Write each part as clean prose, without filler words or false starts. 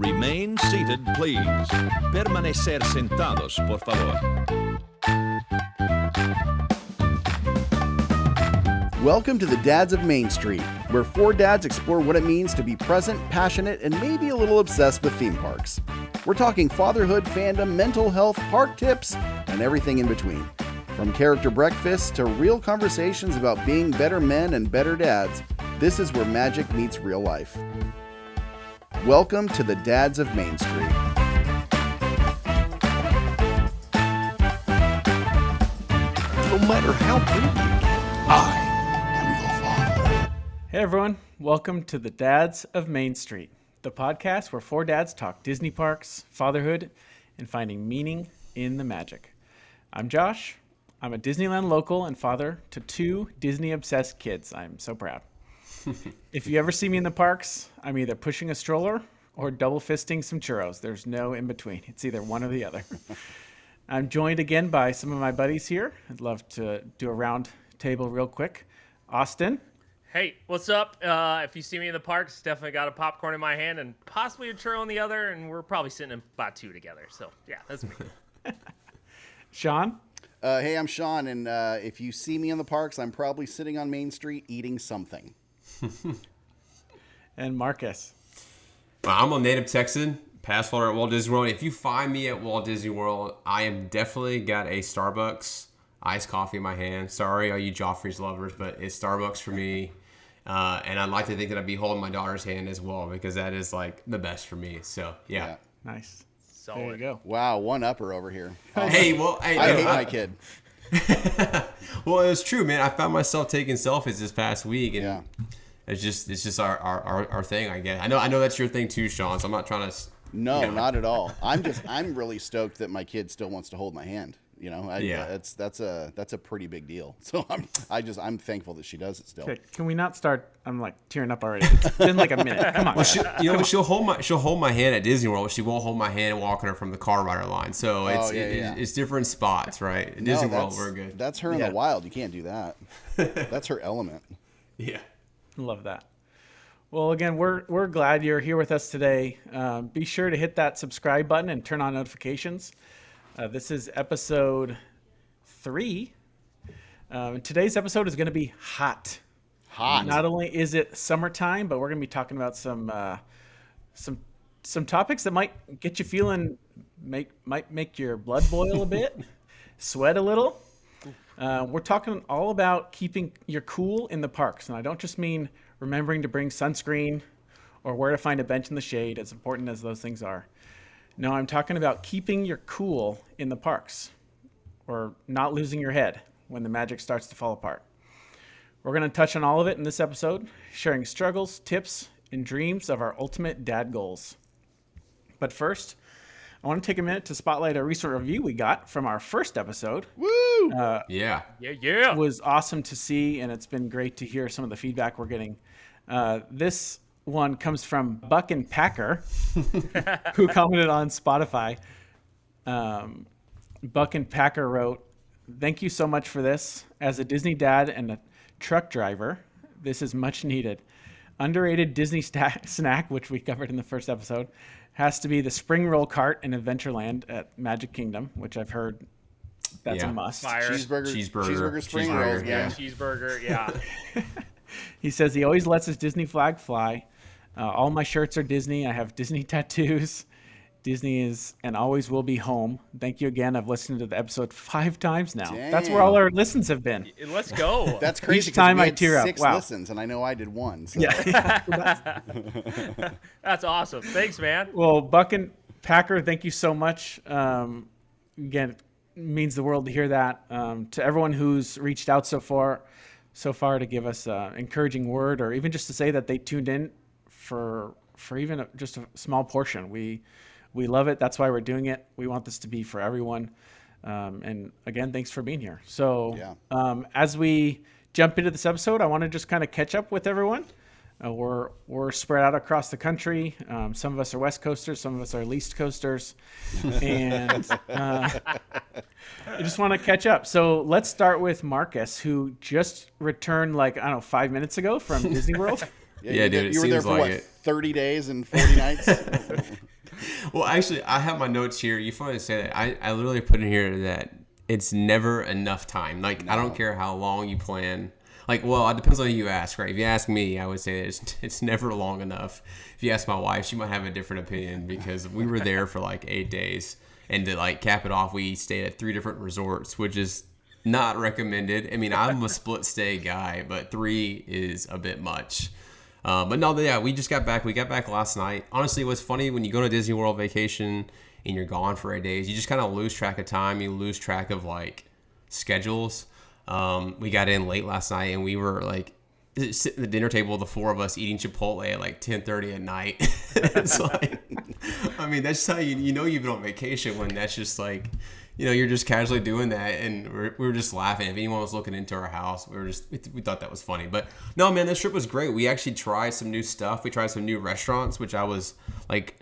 Remain seated, please. Permanecer sentados, por favor. Welcome to the Dads of Main Street, where four dads explore what it means to be present, passionate, and maybe a little obsessed with theme parks. We're talking fatherhood, fandom, mental health, park tips, and everything in between. From character breakfasts to real conversations about being better men and better dads, this is where magic meets real life. Welcome to the Dads of Main Street. No matter how big you get, I am your father. Hey everyone, welcome to the Dads of Main Street, the podcast where four dads talk Disney parks, fatherhood, and finding meaning in the magic. I'm Josh. I'm a Disneyland local and father to two Disney-obsessed kids. I'm so proud. If you ever see me in the parks, I'm either pushing a stroller or double fisting some churros. There's no in between. It's either one or the other. I'm joined again by some of my buddies here. I'd love to do a round table real quick. Austin. Hey, what's up? If you see me in the parks, definitely got a popcorn in my hand and possibly a churro in the other, and we're probably sitting in about two together. So, yeah, that's me. Sean. Hey, I'm Sean, and if you see me in the parks, I'm probably sitting on Main Street eating something. And Marcus. I'm a native Texan, past holder at Walt Disney World. If you find me at Walt Disney World, I am definitely got a Starbucks iced coffee in my hand. Sorry, all you Joffrey's lovers, but it's Starbucks for me. And I'd like to think that I'd be holding my daughter's hand as well, because that is like the best for me. So, yeah. Nice. Solid. There you go. Wow, one-upper over here. Hey, I hate my kid. Well, it was true, man. I found myself taking selfies this past week, and Yeah. it's just our thing, I guess. I know that's your thing too, Sean. So I'm not trying to. No, not at all. I'm really stoked that my kid still wants to hold my hand. You know, that's a pretty big deal. So I'm thankful that she does it still. Okay, can we not start? I'm like tearing up already. It's been like a minute. Come on. Well, she'll hold my hand at Disney World, but she won't hold my hand walking her from the car rider line. So it's different spots, right? At Disney World, we're good. That's her in the wild. You can't do that. That's her element. Yeah. Love that. Well, again, we're glad you're here with us today. Be sure to hit that subscribe button and turn on notifications. This is episode 3. Today's episode is going to be hot. Hot. Not only is it summertime, but we're going to be talking about some topics that might get you feeling, might make your blood boil a bit, sweat a little. We're talking all about keeping your cool in the parks, and I don't just mean remembering to bring sunscreen or where to find a bench in the shade, as important as those things are. No, I'm talking about keeping your cool in the parks, or not losing your head when the magic starts to fall apart. We're going to touch on all of it in this episode, sharing struggles, tips, and dreams of our ultimate dad goals. But first, I want to take a minute to spotlight a recent review we got from our first episode. Woo! Yeah. It was awesome to see, and it's been great to hear some of the feedback we're getting. This one comes from Buck and Packer, who commented on Spotify. Buck and Packer wrote, "Thank you so much for this. As a Disney dad and a truck driver, this is much needed. Underrated Disney snack, which we covered in the first episode, has to be the spring roll cart in Adventureland at Magic Kingdom, which I've heard that's a must. Fire. Cheeseburger, spring rolls, Yeah, man. cheeseburger, yeah. He says he always lets his Disney flag fly. All my shirts are Disney. I have Disney tattoos. Disney is and always will be home. Thank you again. I've listened to the episode 5 times now. Damn. That's where all our listens have been. Let's go. That's crazy. Each time we I had tear up. 6 Wow. listens, and I know I did 1. So. Yeah. That's awesome. Thanks, man. Well, Buck and Packer, thank you so much. Again, it means the world to hear that. To everyone who's reached out so far to give us an encouraging word, or even just to say that they tuned in for even just a small portion. We love it. That's why we're doing it. We want this to be for everyone. And again, thanks for being here. So as we jump into this episode, I want to just kind of catch up with everyone. We're spread out across the country. Some of us are West Coasters, some of us are East Coasters, and I just want to catch up. So let's start with Marcus, who just returned 5 minutes ago from Disney World. Yeah, dude. You were there for 30 days and 40 nights? Well, actually, I have my notes here. You funny to say that. I literally put in here that it's never enough time. Like, I don't care how long you plan. Like, well, it depends on who you ask, right? If you ask me, I would say that it's never long enough. If you ask my wife, she might have a different opinion because we were there for like 8 days. And to like cap it off, we stayed at 3 different resorts, which is not recommended. I mean, I'm a split stay guy, but 3 is a bit much. But no, yeah, we just got back. We got back last night. Honestly, what's funny, when you go to Disney World vacation and you're gone for 8 days, you just kind of lose track of time. You lose track of like schedules. We got in late last night and we were like sitting at the dinner table, the 4 of us eating Chipotle at like 10:30 at night. It's like, I mean, that's how you know you've been on vacation, when that's just like, you know, you're just casually doing that, and we were just laughing. If anyone was looking into our house, we thought that was funny. But no, man, this trip was great. We actually tried some new stuff. We tried some new restaurants, which I was like,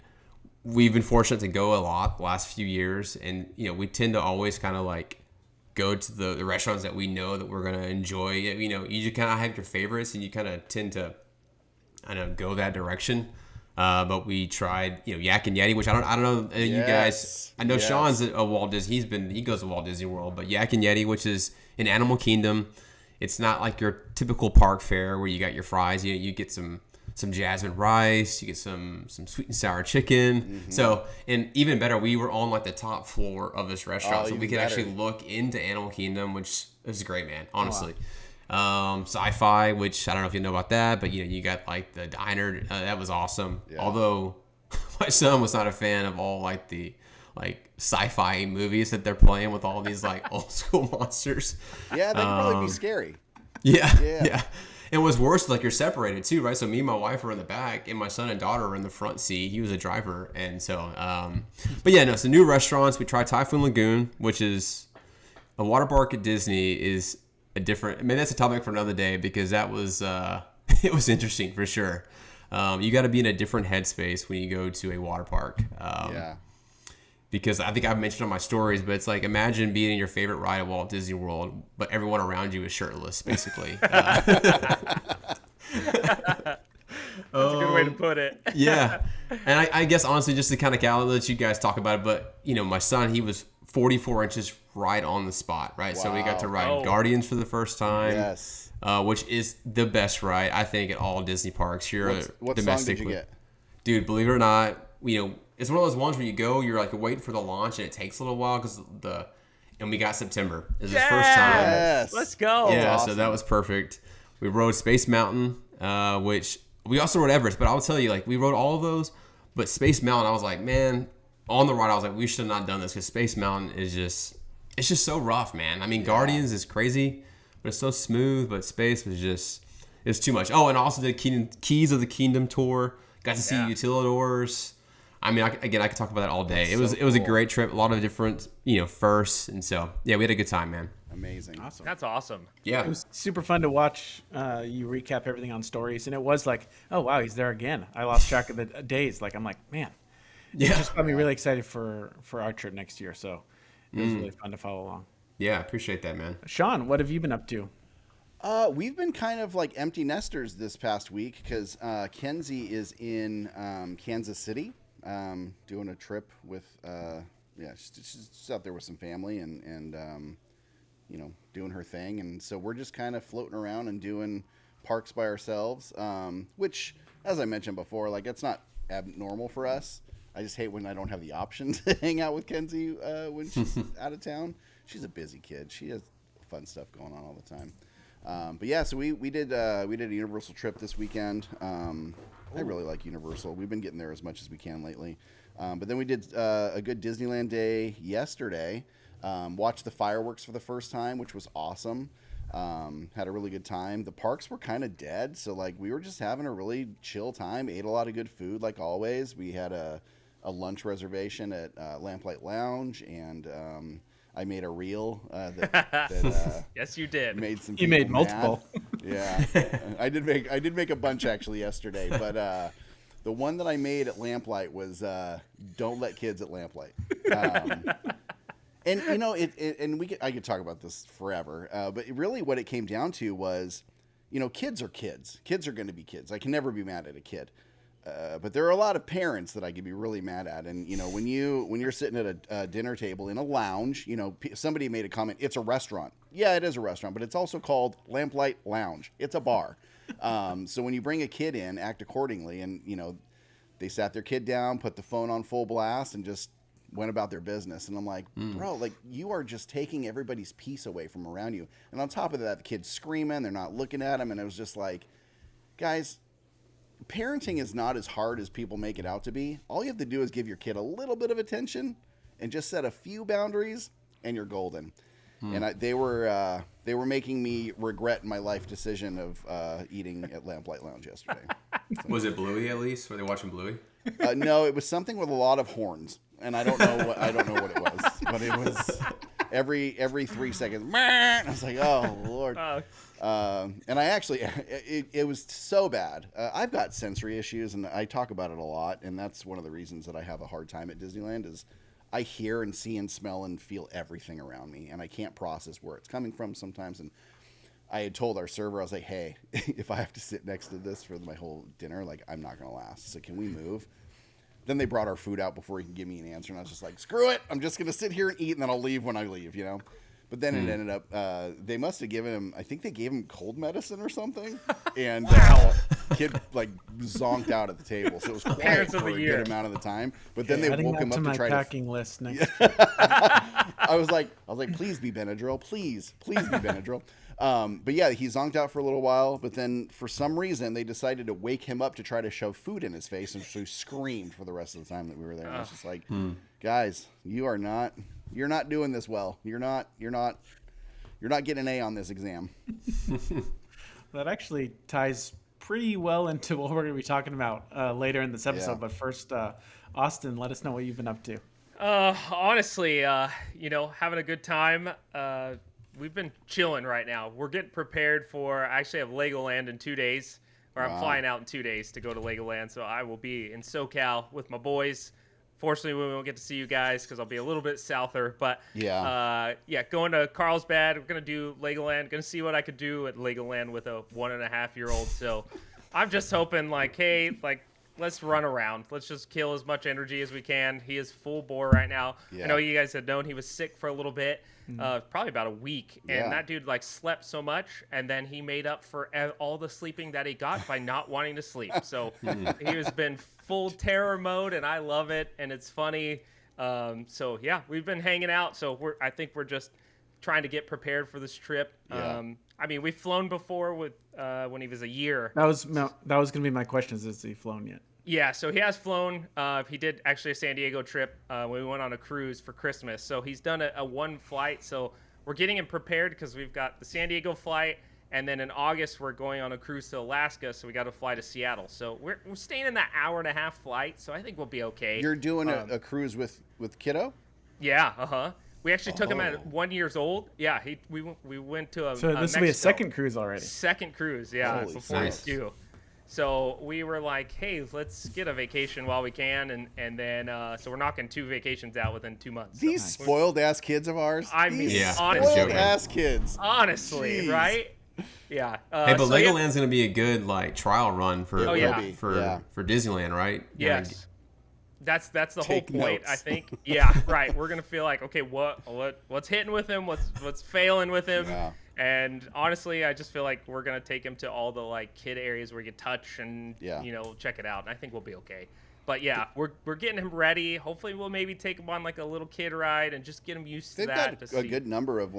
we've been fortunate to go a lot the last few years, and you know, we tend to always kind of like go to the restaurants that we know that we're gonna enjoy. You know, you just kind of have your favorites, and you kind of tend to, I don't know, go that direction. But we tried, you know, Yak and Yeti, which I don't know, you guys. I know Sean's a Walt Disney. He goes to Walt Disney World, but Yak and Yeti, which is in Animal Kingdom, it's not like your typical park fare where you got your fries. You get some jasmine rice, you get some sweet and sour chicken. Mm-hmm. So, and even better, we were on like the top floor of this restaurant, so we could actually look into Animal Kingdom, which is great, man. Honestly. Wow. Sci-fi, which I don't know if you know about that, but you know, you got like the diner, that was awesome. Yeah. Although my son was not a fan of all like the like sci-fi movies that they're playing with all these like old school monsters. Yeah, they could probably be scary. Yeah. And what's worse, like you're separated too, right? So me and my wife were in the back, and my son and daughter were in the front seat. He was a driver, and so, but yeah, no. So new restaurants. We tried Typhoon Lagoon, which is a water park at Disney. Is a different. I mean, that's a topic for another day, because that was it was interesting for sure. You got to be in a different headspace when you go to a water park. Because I think I've mentioned on my stories, but it's like, imagine being in your favorite ride at Walt Disney World, but everyone around you is shirtless, basically. That's a good way to put it. Yeah. And I guess, honestly, just to kind of let you guys talk about it, but, you know, my son, he was 44 inches right on the spot, right? Wow. So we got to ride Guardians for the first time. Yes. Which is the best ride, I think, at all Disney parks here. What song did you get? Dude, believe it or not, you know, it's one of those ones where you go, you're like waiting for the launch, and it takes a little while and we got September. It was his first time. Yes. Let's go. Yeah, awesome. So that was perfect. We rode Space Mountain, which we also rode Everest, but I'll tell you, like, we rode all of those, but Space Mountain, I was like, man, on the ride, I was like, we should have not done this, because Space Mountain is it's just so rough, man. I mean, Guardians is crazy, but it's so smooth, but Space was it's too much. Oh, and also the Keys of the Kingdom tour. Got to see Utilidors. I mean, I could talk about that all day. It was a great trip. A lot of different, you know, firsts. And so, yeah, we had a good time, man. Amazing. Awesome. That's awesome. Yeah. It was super fun to watch you recap everything on stories. And it was like, oh, wow, he's there again. I lost track of the days. Like, I'm like, man. It just got me really excited for our trip next year. So it was really fun to follow along. Yeah, I appreciate that, man. Sean, what have you been up to? We've been kind of like empty nesters this past week, because Kenzie is in Kansas City doing a trip with, she's out there with some family and you know, doing her thing. And so we're just kind of floating around and doing parks by ourselves, which, as I mentioned before, like, it's not abnormal for us. I just hate when I don't have the option to hang out with Kenzie when she's out of town. She's a busy kid. She has fun stuff going on all the time. But yeah, so we did a Universal trip this weekend. I really like Universal. We've been getting there as much as we can lately. But then we did a good Disneyland day yesterday. Watched the fireworks for the first time, which was awesome. Had a really good time. The parks were kind of dead, so like we were just having a really chill time. Ate a lot of good food, like always. We had a lunch reservation at Lamplight Lounge, and I made a reel that yes, you did. Made some. You made multiple. Yeah, I did make a bunch actually yesterday, but the one that I made at Lamplight was "Don't let kids at Lamplight." And you know, I could talk about this forever, but really what it came down to was, you know, kids are kids. Kids are going to be kids. I can never be mad at a kid. But there are a lot of parents that I could be really mad at. And, you know, when you're sitting at a dinner table in a lounge, you know, somebody made a comment, it's a restaurant. Yeah, it is a restaurant, but it's also called Lamplight Lounge. It's a bar. So when you bring a kid in, act accordingly. And, you know, they sat their kid down, put the phone on full blast, and just went about their business. And I'm like, bro, like, you are just taking everybody's peace away from around you. And on top of that, the kid's screaming. They're not looking at him. And it was just like, guys, parenting is not as hard as people make it out to be. All you have to do is give your kid a little bit of attention and just set a few boundaries, and you're golden. And they were making me regret my life decision of eating at Lamplight Lounge yesterday. Was it Bluey at least? Were they watching Bluey? No, it was something with a lot of horns, and I don't know what it was, but it was every 3 seconds. I was like, oh Lord. And I actually, it was so bad. I've got sensory issues, and I talk about it a lot, and that's one of the reasons that I have a hard time at Disneyland is I hear and see and smell and feel everything around me, and I can't process where it's coming from sometimes. And I had told our server, I was like, hey, if I have to sit next to this for my whole dinner, like, I'm not going to last. So can we move? Then they brought our food out before he could give me an answer, and I was just like, screw it. I'm just going to sit here and eat, and then I'll leave when I leave, you know? But then it ended up, they must have given him, I think they gave him cold medicine or something. And kid, like, zonked out at the table. So it was quiet for a good amount of the time. But then they woke him up to try to... packing list next. I was like, please be Benadryl. Please be Benadryl. But yeah, he zonked out for a little while. But then for some reason, they decided to wake him up to try to shove food in his face. And so he screamed for the rest of the time that we were there. And I was just like, guys, you're not doing this well. You're not getting an A on this exam. That actually ties pretty well into what we're going to be talking about later in this episode. Yeah. But first, Austin, let us know what you've been up to. Honestly, you know, having a good time. We've been chilling right now. We're getting prepared for, I actually have Legoland in 2 days, or I'm flying out in 2 days to go to Legoland. So I will be in SoCal with my boys. Fortunately, we won't get to see you guys because I'll be a little bit souther. But going to Carlsbad. We're going to do Legoland. Going to see what I could do at Legoland with a 1.5-year-old. So I'm just hoping, like, hey, like, let's run around. Let's just kill as much energy as we can. He is full bore right now. Yeah. I know you guys had known he was sick for a little bit, probably about a week. And that dude, like, slept so much, and then he made up for all the sleeping that he got by not wanting to sleep. So he has been full terror mode, and I love it, and it's funny. So yeah, we've been hanging out. So I think we're just trying to get prepared for this trip. Yeah. I mean, we've flown before with when he was a year. That was going to be my question. Has he flown yet? Yeah, so he has flown. He did actually a San Diego trip when we went on a cruise for Christmas. So he's done a one flight. So we're getting him prepared because we've got the San Diego flight. And then in August, we're going on a cruise to Alaska. So we got to fly to Seattle. So we're staying in that 1.5-hour flight. So I think we'll be okay. You're doing a cruise with Kiddo? Yeah, uh-huh. We actually took him at 1 year old. Yeah, we went to So this will be a second cruise already. Second cruise, yeah, Holy before he's due. So we were like, hey, let's get a vacation while we can, and then so we're knocking 2 vacations out within 2 months. These spoiled ass kids of ours. I mean, honestly, spoiled ass kids. Honestly, Jeez. Right? Yeah. Hey, but Legoland's gonna be a good like trial run for for Disneyland, right? Yes. That's the whole point, notes. I think. Yeah, right. We're gonna feel like, okay, what's hitting with him? What's failing with him? Yeah. And honestly, I just feel like we're gonna take him to all the like kid areas where you can touch and check it out. And I think we'll be okay. But yeah, we're getting him ready. Hopefully, we'll maybe take him on like a little kid ride and just get him used to that. They've got a good number of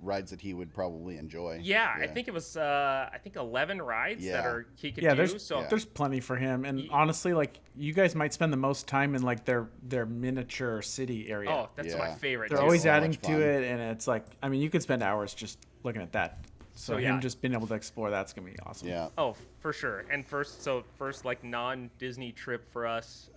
rides that he would probably enjoy. Yeah, I think it was 11 rides that he could do. There's plenty for him. And honestly, like you guys might spend the most time in like their miniature city area. Oh, that's my favorite. They're always adding to it, and it's like, I mean, you could spend hours just looking at that. So him just being able to explore that's gonna be awesome. Yeah. Oh, for sure. And first like non-Disney trip for us.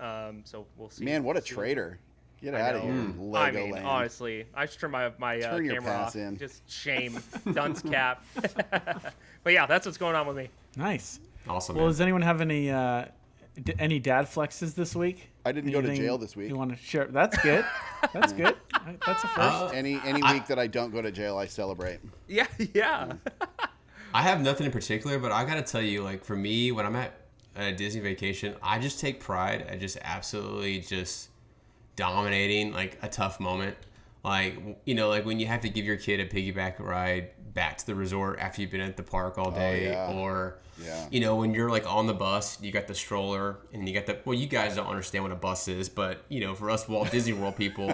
So we'll see. Man, what a traitor! Get out of here, Legoland. I mean, honestly, I should turn my turn your camera pass off. in. Just shame, dunce cap. But yeah, that's what's going on with me. Nice. Awesome. Well, man. does anyone have any dad flexes this week? I didn't go to jail this week. You want to share? That's good. That's good. That's a first. Any week that I don't go to jail, I celebrate. Yeah. I have nothing in particular, but I gotta tell you, like for me, when I'm at a Disney vacation, I just take pride at just absolutely just dominating like a tough moment. Like, you know, like when you have to give your kid a piggyback ride back to the resort after you've been at the park all day, or, you know, when you're like on the bus, you got the stroller and you got the, well, you guys don't understand what a bus is, but, you know, for us Walt Disney World people,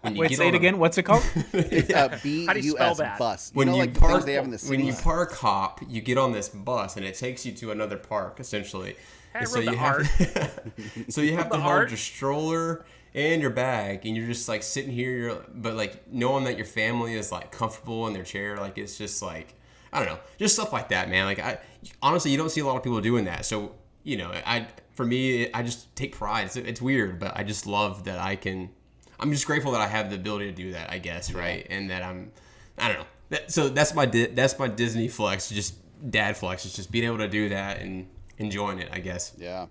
when you Wait, get say it again. What's it called? It's How do you spell BUS that? bus. when know, you like the things park, they have in the when you cities? park hop, you get on this bus and it takes you to another park essentially. I And wrote the you art. have, so you have to the hold art. your stroller and your bag, and you're just like sitting here, but like knowing that your family is like comfortable in their chair, like it's just like, I don't know, just stuff like that, man. Like I honestly, you don't see a lot of people doing that. So, you know, for me, I just take pride. It's weird, but I just love that I'm just grateful that I have the ability to do that, I guess, right? And that I don't know. So that's my Disney flex, just dad flex, is just being able to do that and enjoying it, I guess. Yeah.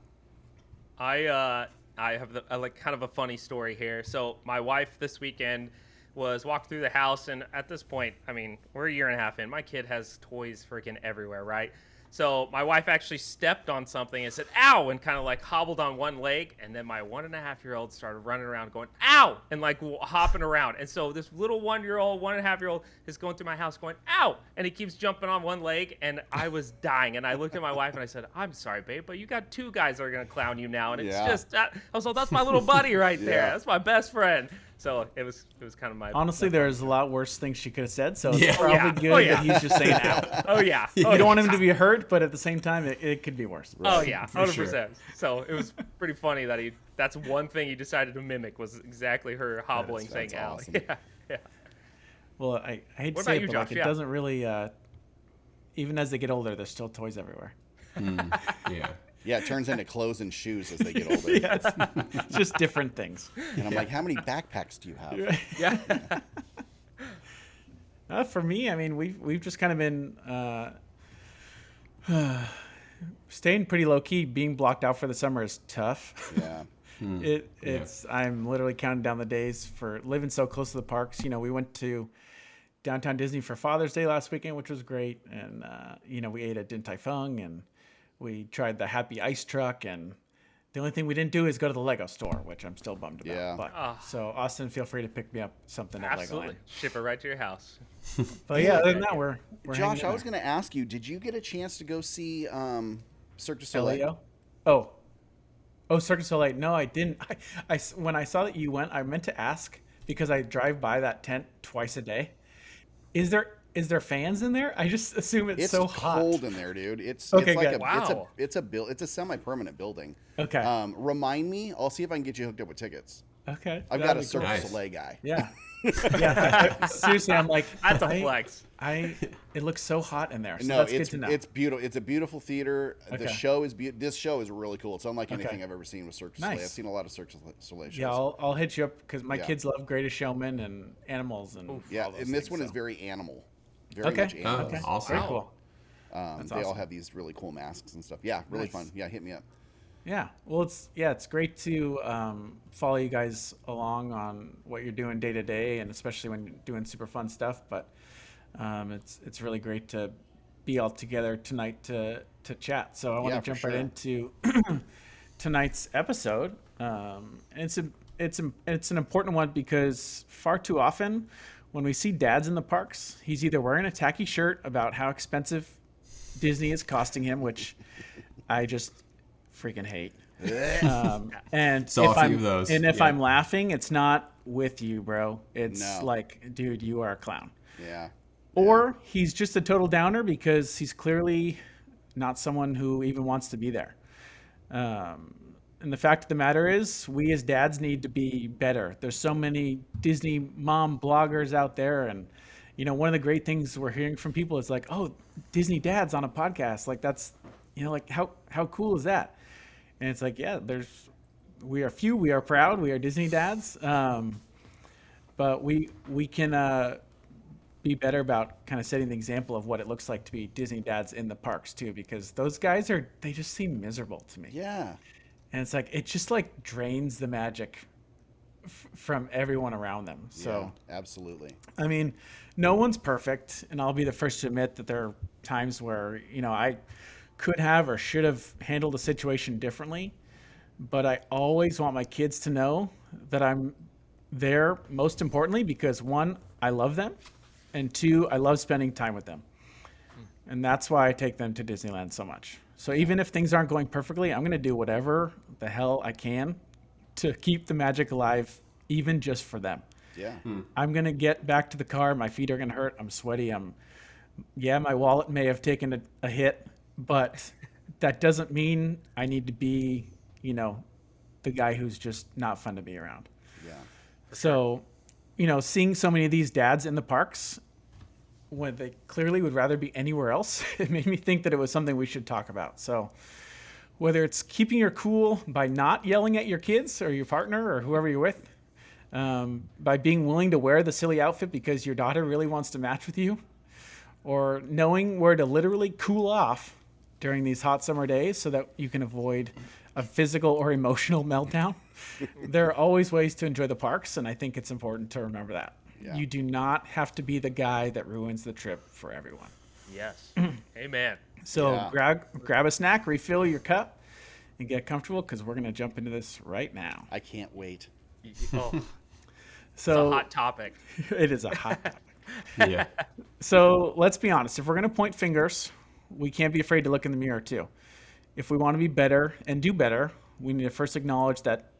I have like kind of a funny story here. So my wife this weekend was walking through the house, and at this point, I mean, we're a year and a half in. My kid has toys freaking everywhere, right? So my wife actually stepped on something and said, ow, and kind of like hobbled on one leg. And then my 1.5-year-old started running around going, ow, and like hopping around. And so this little 1.5-year-old is going through my house going, ow. And he keeps jumping on one leg. And I was dying. And I looked at my wife and I said, I'm sorry, babe, but you got 2 guys that are going to clown you now. And it's just, I was like, that's my little buddy right there. That's my best friend. So it was kind of my. Honestly, there's a lot worse things she could have said, so Yeah. it's probably Yeah. good Oh, yeah. that he's just saying ow. Oh, yeah. You don't want him to be hurt, but at the same time, it could be worse. Oh yeah, For 100%. sure. So it was pretty funny that that's one thing he decided to mimic was exactly her hobbling, saying that's ow. awesome. Yeah. Well, I hate to What say about it, you, but Josh? like, it Yeah. doesn't really, even as they get older, there's still toys everywhere. Yeah. Yeah, it turns into clothes and shoes as they get older. It's just different things. And I'm like, how many backpacks do you have? Yeah. For me, I mean, we've just kind of been staying pretty low key. Being blocked out for the summer is tough. Yeah. I'm literally counting down the days for living so close to the parks. You know, we went to downtown Disney for Father's Day last weekend, which was great, and you know, we ate at Din Tai Fung and we tried the Happy Ice Truck, and the only thing we didn't do is go to the Lego store, which I'm still bummed about. Yeah. But, so Austin, feel free to pick me up something at Absolutely. Legoland. Ship it right to your house. But yeah, other than that, we're Josh, hanging I in was there. going to ask you, did you get a chance to go see Cirque du Soleil? LAO? Oh, Cirque du Soleil. No, I didn't. When I saw that you went, I meant to ask because I drive by that tent twice a day. Is there fans in there? I just assume it's so hot. cold in there, dude. It's Okay, like good. Wow. it's a semi-permanent building. Okay. Remind me. I'll see if I can get you hooked up with tickets. Okay. I've that'd got a be Cirque cool. du Nice. Soleil guy. Yeah. Yeah. Seriously, I'm like, That's a flex. It looks so hot in there. So No, that's it's good to know. it's beautiful. It's a beautiful theater. The Okay. show is this show is really cool. It's unlike Okay. anything I've ever seen with Cirque du Soleil. Nice. I've seen a lot of Cirque du Soleil shows. Yeah, I'll hit you up because my Yeah. kids love Greatest Showman and animals and Yeah, all those and this things, one is so. very animal. Very Okay. much animal. Okay. Awesome. Very cool. They all awesome. have these really cool masks and stuff. Yeah, really Nice. fun. Yeah, hit me up. Yeah. Well, it's great to follow you guys along on what you're doing day to day, and especially when you're doing super fun stuff. But it's really great to be all together tonight to chat. So I want Yeah, to jump for right sure. into tonight's episode. And it's an important one because far too often when we see dads in the parks, he's either wearing a tacky shirt about how expensive Disney is costing him, which I just freaking hate. And Saw if a few I'm of those, and if yeah. I'm laughing, it's not with you, bro. It's No. like, dude, you are a clown. Yeah. Or he's just a total downer because he's clearly not someone who even wants to be there. And the fact of the matter is, we as dads need to be better. There's so many Disney mom bloggers out there, and you know, one of the great things we're hearing from people is like, "Oh, Disney dads on a podcast." Like that's, you know, like how cool is that? And it's like, yeah, we are few, we are proud, we are Disney dads, but we can be better about kind of setting the example of what it looks like to be Disney dads in the parks too, because those guys they just seem miserable to me. Yeah. And it's like, it just like drains the magic from everyone around them. So, yeah, absolutely. I mean, no one's perfect. And I'll be the first to admit that there are times where, you know, I could have or should have handled the situation differently. But I always want my kids to know that I'm there, most importantly, because one, I love them, and two, I love spending time with them. And that's why I take them to Disneyland so much. So even if things aren't going perfectly, I'm going to do whatever the hell I can to keep the magic alive, even just for them. Yeah. I'm going to get back to the car. My feet are going to hurt. I'm sweaty. My wallet may have taken a hit, but that doesn't mean I need to be, the guy who's just not fun to be around. Yeah. So, seeing so many of these dads in the parks when they clearly would rather be anywhere else, it made me think that it was something we should talk about. So whether it's keeping your cool by not yelling at your kids or your partner or whoever you're with, by being willing to wear the silly outfit because your daughter really wants to match with you, or knowing where to literally cool off during these hot summer days so that you can avoid a physical or emotional meltdown. There are always ways to enjoy the parks, and I think it's important to remember that. Yeah. You do not have to be the guy that ruins the trip for everyone. Yes. Amen. So Yeah. grab a snack, refill your cup, and get comfortable because we're going to jump into this right now. I can't wait. Oh, So it's a hot topic. it is a hot topic. Yeah. So let's be honest. If we're going to point fingers, we can't be afraid to look in the mirror too. If we want to be better and do better, we need to first acknowledge that,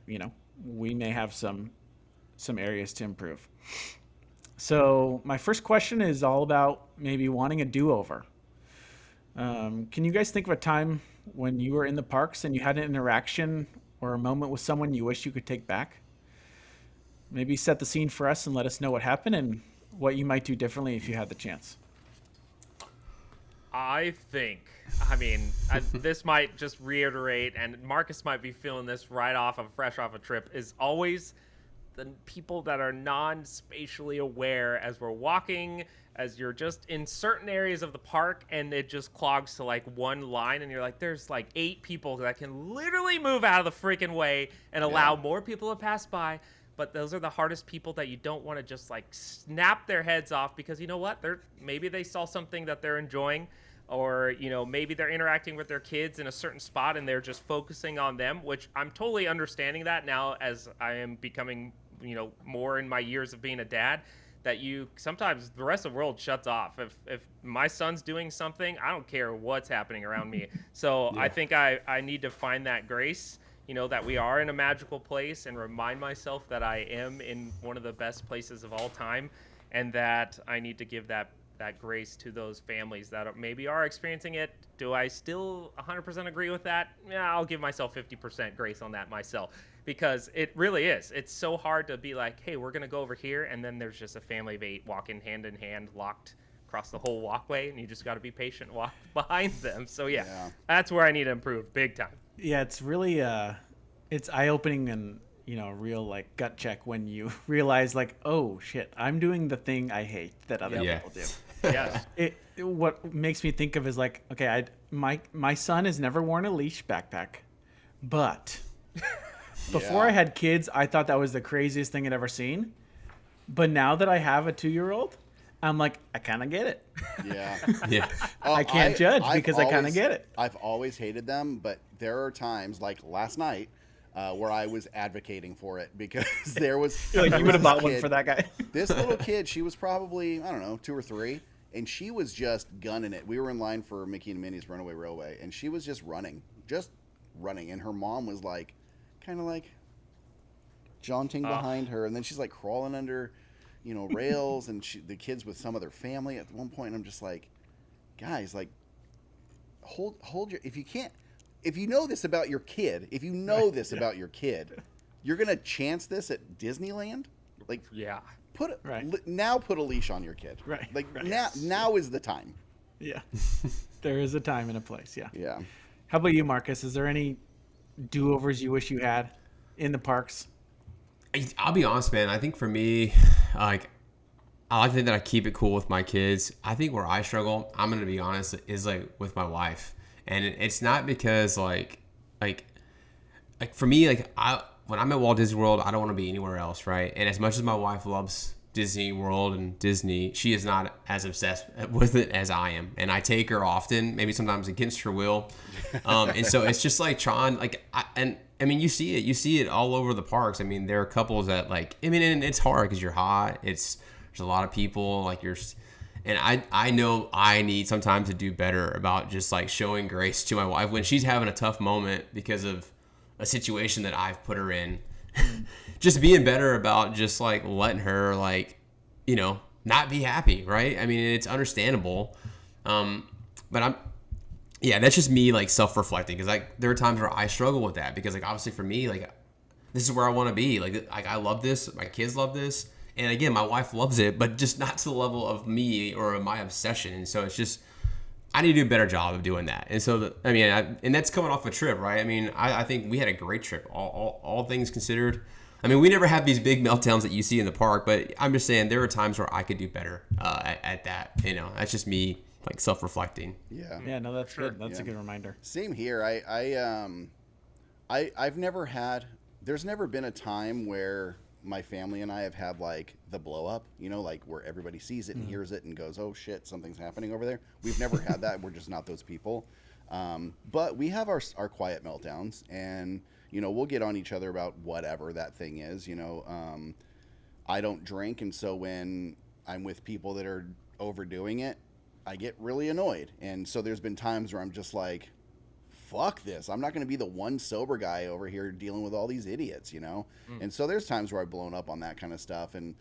we may have some areas to improve. So my first question is all about maybe wanting a do-over. Can you guys think of a time when you were in the parks and you had an interaction or a moment with someone you wish you could take back? Maybe set the scene for us and let us know what happened and what you might do differently if you had the chance. This might just reiterate, and Marcus might be feeling this fresh off a trip, is always the people that are non-spatially aware as we're walking, as you're just in certain areas of the park, and it just clogs to like one line, and you're like, there's like 8 people that can literally move out of the freaking way and allow more people to pass by. But those are the hardest people that you don't want to just like snap their heads off, because you know what? Maybe they saw something that they're enjoying, or maybe they're interacting with their kids in a certain spot and they're just focusing on them, which I'm totally understanding that now as I am becoming more in my years of being a dad, that sometimes the rest of the world shuts off. If my son's doing something, I don't care what's happening around me. So I think I need to find that grace, that we are in a magical place, and remind myself that I am in one of the best places of all time, and that I need to give that grace to those families that maybe are experiencing it. Do I still 100% agree with that? Yeah, I'll give myself 50% grace on that myself, because it really is. It's so hard to be like, hey, we're going to go over here, and then there's just a family of 8 walking hand in hand, locked across the whole walkway, and you just got to be patient, walk behind them. So yeah, that's where I need to improve big time. Yeah, it's really it's eye-opening and real like gut check when you realize like, oh shit, I'm doing the thing I hate that other people do. Yes. What makes me think of is like, okay, my son has never worn a leash backpack, but before I had kids, I thought that was the craziest thing I'd ever seen. But now that I have a 2-year-old, I'm like, I kind of get it. Yeah. Yeah. I can't judge because I kind of always- get it. I've always hated them, but there are times like last night where I was advocating for it because there was. Like there you was would have this bought one kid- for that guy. This little kid, she was probably, I don't know, 2 or 3, and she was just gunning it. We were in line for Mickey and Minnie's Runaway Railway, and she was just running. And her mom was like, kind of like jaunting behind her, and then she's like crawling under, rails, and the kids with some of their family at one point. And I'm just like, guys, like, hold your, if you know this about your kid, about your kid, you're gonna chance this at Disneyland, like, Yeah. put Right. now put a leash on your kid, Right. Like Right. now is the time. Yeah. There is a time and a place. Yeah. Yeah. How about you, Marcus? Is there any do-overs you wish you had in the parks? I'll be honest, man. I think for me, like, I like to think that I keep it cool with my kids. I think where I struggle, I'm going to be honest, is like with my wife. And it's not because like for me, like when I'm at Walt Disney World, I don't want to be anywhere else, right? And as much as my wife loves Disney World and Disney, she is not as obsessed with it as I am. And I take her often, maybe sometimes against her will. And so it's just like trying, like, I mean, you see it all over the parks. I mean, there are couples that like, I mean, and it's hard because you're hot. There's a lot of people like and I know I need sometimes to do better about just like showing grace to my wife when she's having a tough moment because of a situation that I've put her in. Just being better about just like letting her like, not be happy, right? I mean, it's understandable. But that's just me like self-reflecting, because like there are times where I struggle with that, because like obviously for me, like this is where I want to be. Like I love this, my kids love this. And again, my wife loves it, but just not to the level of me or my obsession. And so it's just, I need to do a better job of doing that. And so, and that's coming off a trip, right? I mean, I think we had a great trip, all things considered. I mean, we never have these big meltdowns that you see in the park, but I'm just saying there are times where I could do better at that. That's just me like self-reflecting. Yeah. Yeah, no, that's good. That's a good reminder. Same here. I've never had, there's never been a time where my family and I have had like the blow up, like where everybody sees it and hears it and goes, oh shit, something's happening over there. We've never had that. We're just not those people. But we have our quiet meltdowns, and, we'll get on each other about whatever that thing is. I don't drink. And so when I'm with people that are overdoing it, I get really annoyed. And so there's been times where I'm just like, fuck this. I'm not going to be the one sober guy over here dealing with all these idiots, And so there's times where I've blown up on that kind of stuff. And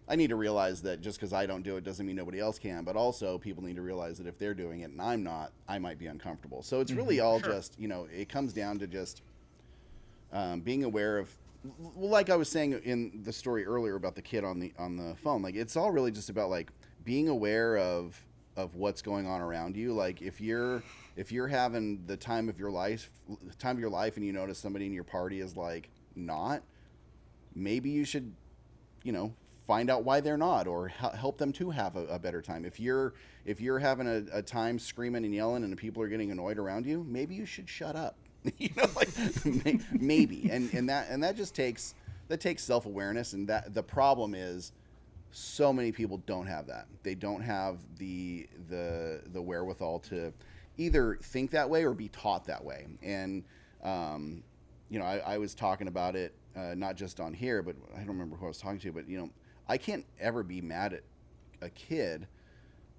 I need to realize that just because I don't do it doesn't mean nobody else can. But also people need to realize that if they're doing it and I'm not, I might be uncomfortable. So it's really all just, it comes down to just being aware of, well, like I was saying in the story earlier about the kid on the phone, like it's all really just about like being aware of what's going on around you. Like if you're having the time of your life and you notice somebody in your party is like not, maybe you should, find out why they're not, or help them to have a better time. If you're having a time screaming and yelling and people are getting annoyed around you, maybe you should shut up. Maybe. And that just takes self-awareness. And that the problem is, so many people don't have that. They don't have the wherewithal to either think that way or be taught that way. And I was talking about it not just on here, but I don't remember who I was talking to. But I can't ever be mad at a kid,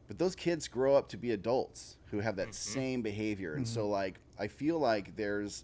but those kids grow up to be adults who have that same behavior. And so like I feel like there's,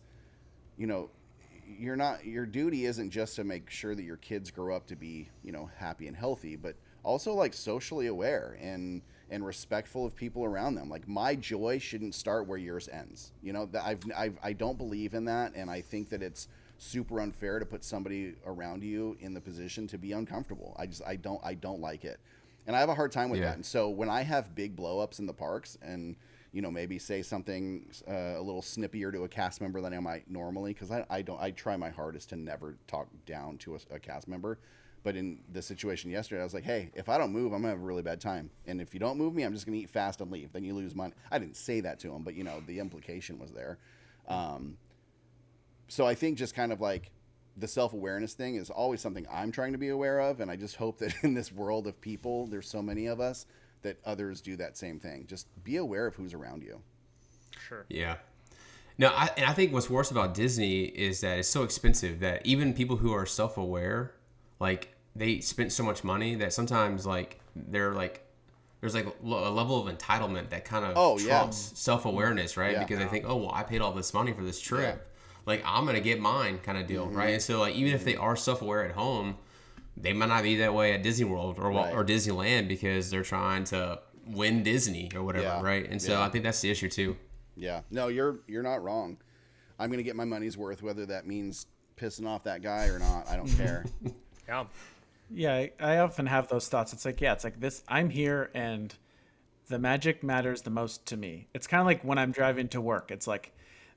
your duty isn't just to make sure that your kids grow up to be, happy and healthy, but also like socially aware and respectful of people around them. Like my joy shouldn't start where yours ends. I don't believe in that. And I think that it's super unfair to put somebody around you in the position to be uncomfortable. I don't like it. And I have a hard time with that. And so when I have big blow ups in the parks and, maybe say something a little snippier to a cast member than I might normally, because I try my hardest to never talk down to a cast member. But in the situation yesterday, I was like, hey, if I don't move, I'm going to have a really bad time. And if you don't move me, I'm just going to eat fast and leave. Then you lose money. I didn't say that to him, but, the implication was there. So I think just kind of like the self-awareness thing is always something I'm trying to be aware of. And I just hope that in this world of people, there's so many of us, that others do that same thing. Just be aware of who's around you. Sure. Yeah. No, I think what's worse about Disney is that it's so expensive that even people who are self-aware, like they spend so much money that sometimes like they're like, there's like a level of entitlement that kind of trumps self-awareness, right? Because they think, oh, well, I paid all this money for this trip. Yeah. Like I'm going to get mine kind of deal, right? And so like even if they are self-aware at home, they might not be that way at Disney World or Disneyland because they're trying to win Disney or whatever, right? And so I think that's the issue too. Yeah. No, you're not wrong. I'm going to get my money's worth, whether that means pissing off that guy or not. I don't care. Yeah. Yeah, I often have those thoughts. It's like this, I'm here and the magic matters the most to me. It's kind of like when I'm driving to work. It's like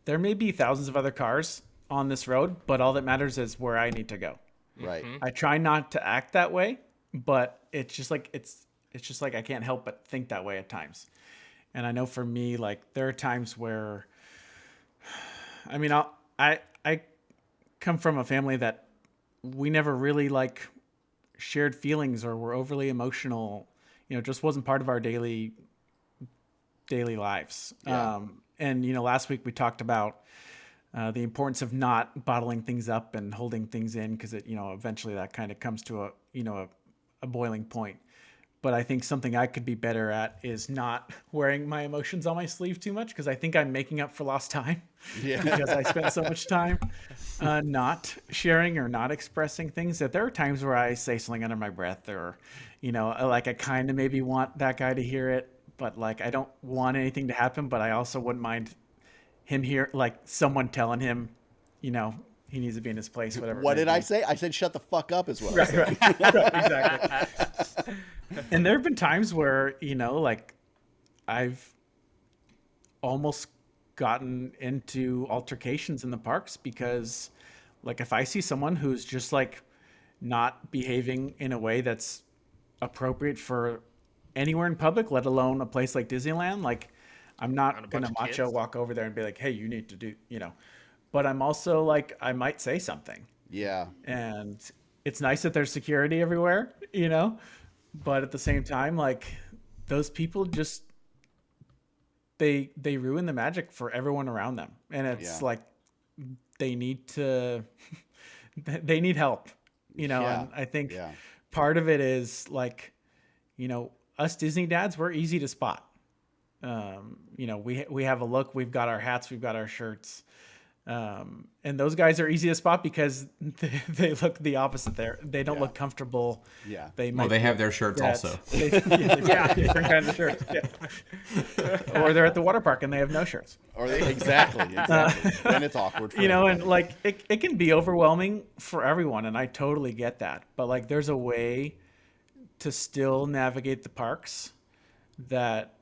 there may be thousands of other cars on this road, but all that matters is where I need to go. Right. I try not to act that way, but it's just like I can't help but think that way at times. And I know for me, like there are times where, I mean, I come from a family that we never really like shared feelings or were overly emotional. You know, it just wasn't part of our daily lives. Yeah. And last week we talked about the importance of not bottling things up and holding things in, because eventually that kind of comes to a boiling point. But I think something I could be better at is not wearing my emotions on my sleeve too much, because I think I'm making up for lost time. Yeah. Because I spent so much time not sharing or not expressing things, that there are times where I say something under my breath, or, like I kind of maybe want that guy to hear it, but like I don't want anything to happen, but I also wouldn't mind him hear, like someone telling him, he needs to be in his place, whatever. What did I say? I said, shut the fuck up as well. Right, exactly. And there have been times where, like I've almost gotten into altercations in the parks because, like, if I see someone who's just like not behaving in a way that's appropriate for anywhere in public, let alone a place like Disneyland, like I'm not going to macho walk over there and be like, hey, you need to do, but I'm also like, I might say something. Yeah. And it's nice that there's security everywhere, but at the same time, like those people just, they ruin the magic for everyone around them. And it's like, they need help, and I think part of it is like, us Disney dads, we're easy to spot. We have a look, we've got our hats, we've got our shirts. And those guys are easy to spot because they look the opposite there. They don't look comfortable. Yeah. They have their shirts also. Different kinds of shirts. Yeah. Or they're at the water park and they have no shirts. Or exactly. And it's awkward for everybody. And like it can be overwhelming for everyone, and I totally get that. But like there's a way to still navigate the parks that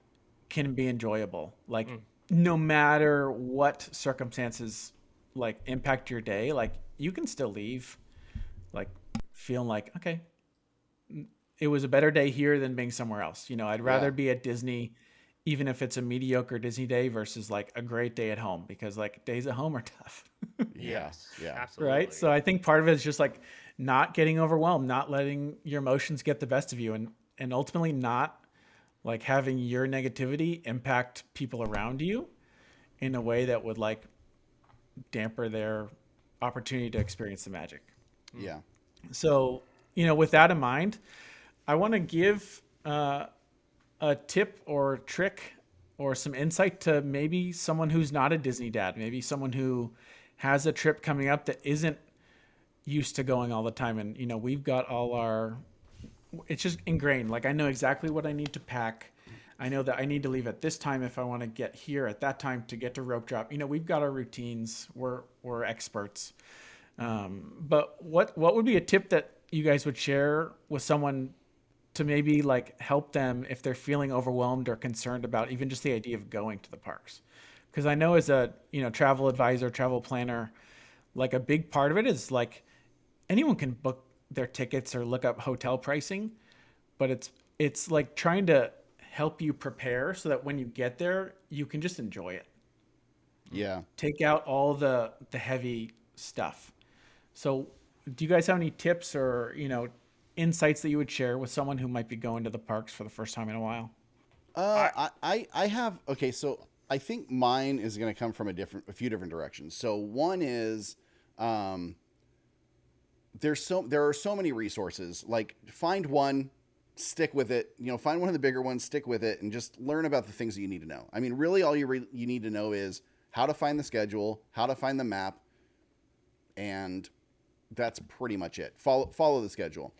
can be enjoyable. Like no matter what circumstances like impact your day, like you can still leave like feeling like, okay, it was a better day here than being somewhere else. I'd rather be at Disney, even if it's a mediocre Disney day, versus like a great day at home, because like days at home are tough. Yes. Yeah. Absolutely. Right. So I think part of it is just like not getting overwhelmed, not letting your emotions get the best of you, and ultimately not like having your negativity impact people around you in a way that would like damper their opportunity to experience the magic. Yeah. So, with that in mind, I want to give a tip or trick or some insight to maybe someone who's not a Disney dad, maybe someone who has a trip coming up that isn't used to going all the time. And, we've got it's just ingrained. Like I know exactly what I need to pack. I know that I need to leave at this time if I want to get here at that time to get to rope drop. We've got our routines. We're experts. But what would be a tip that you guys would share with someone to maybe like help them if they're feeling overwhelmed or concerned about even just the idea of going to the parks? Because I know as a travel advisor, travel planner, like a big part of it is like anyone can book their tickets or look up hotel pricing, but it's like trying to help you prepare so that when you get there, you can just enjoy it. Yeah. Take out all the heavy stuff. So do you guys have any tips or, insights that you would share with someone who might be going to the parks for the first time in a while? I have, okay. So I think mine is going to come from a few different directions. So one is, there are so many resources. Like find one, stick with it. Find one of the bigger ones, stick with it, and just learn about the things that you need to know. I mean, really, all you need to know is how to find the schedule, how to find the map, and that's pretty much it. Follow the schedule.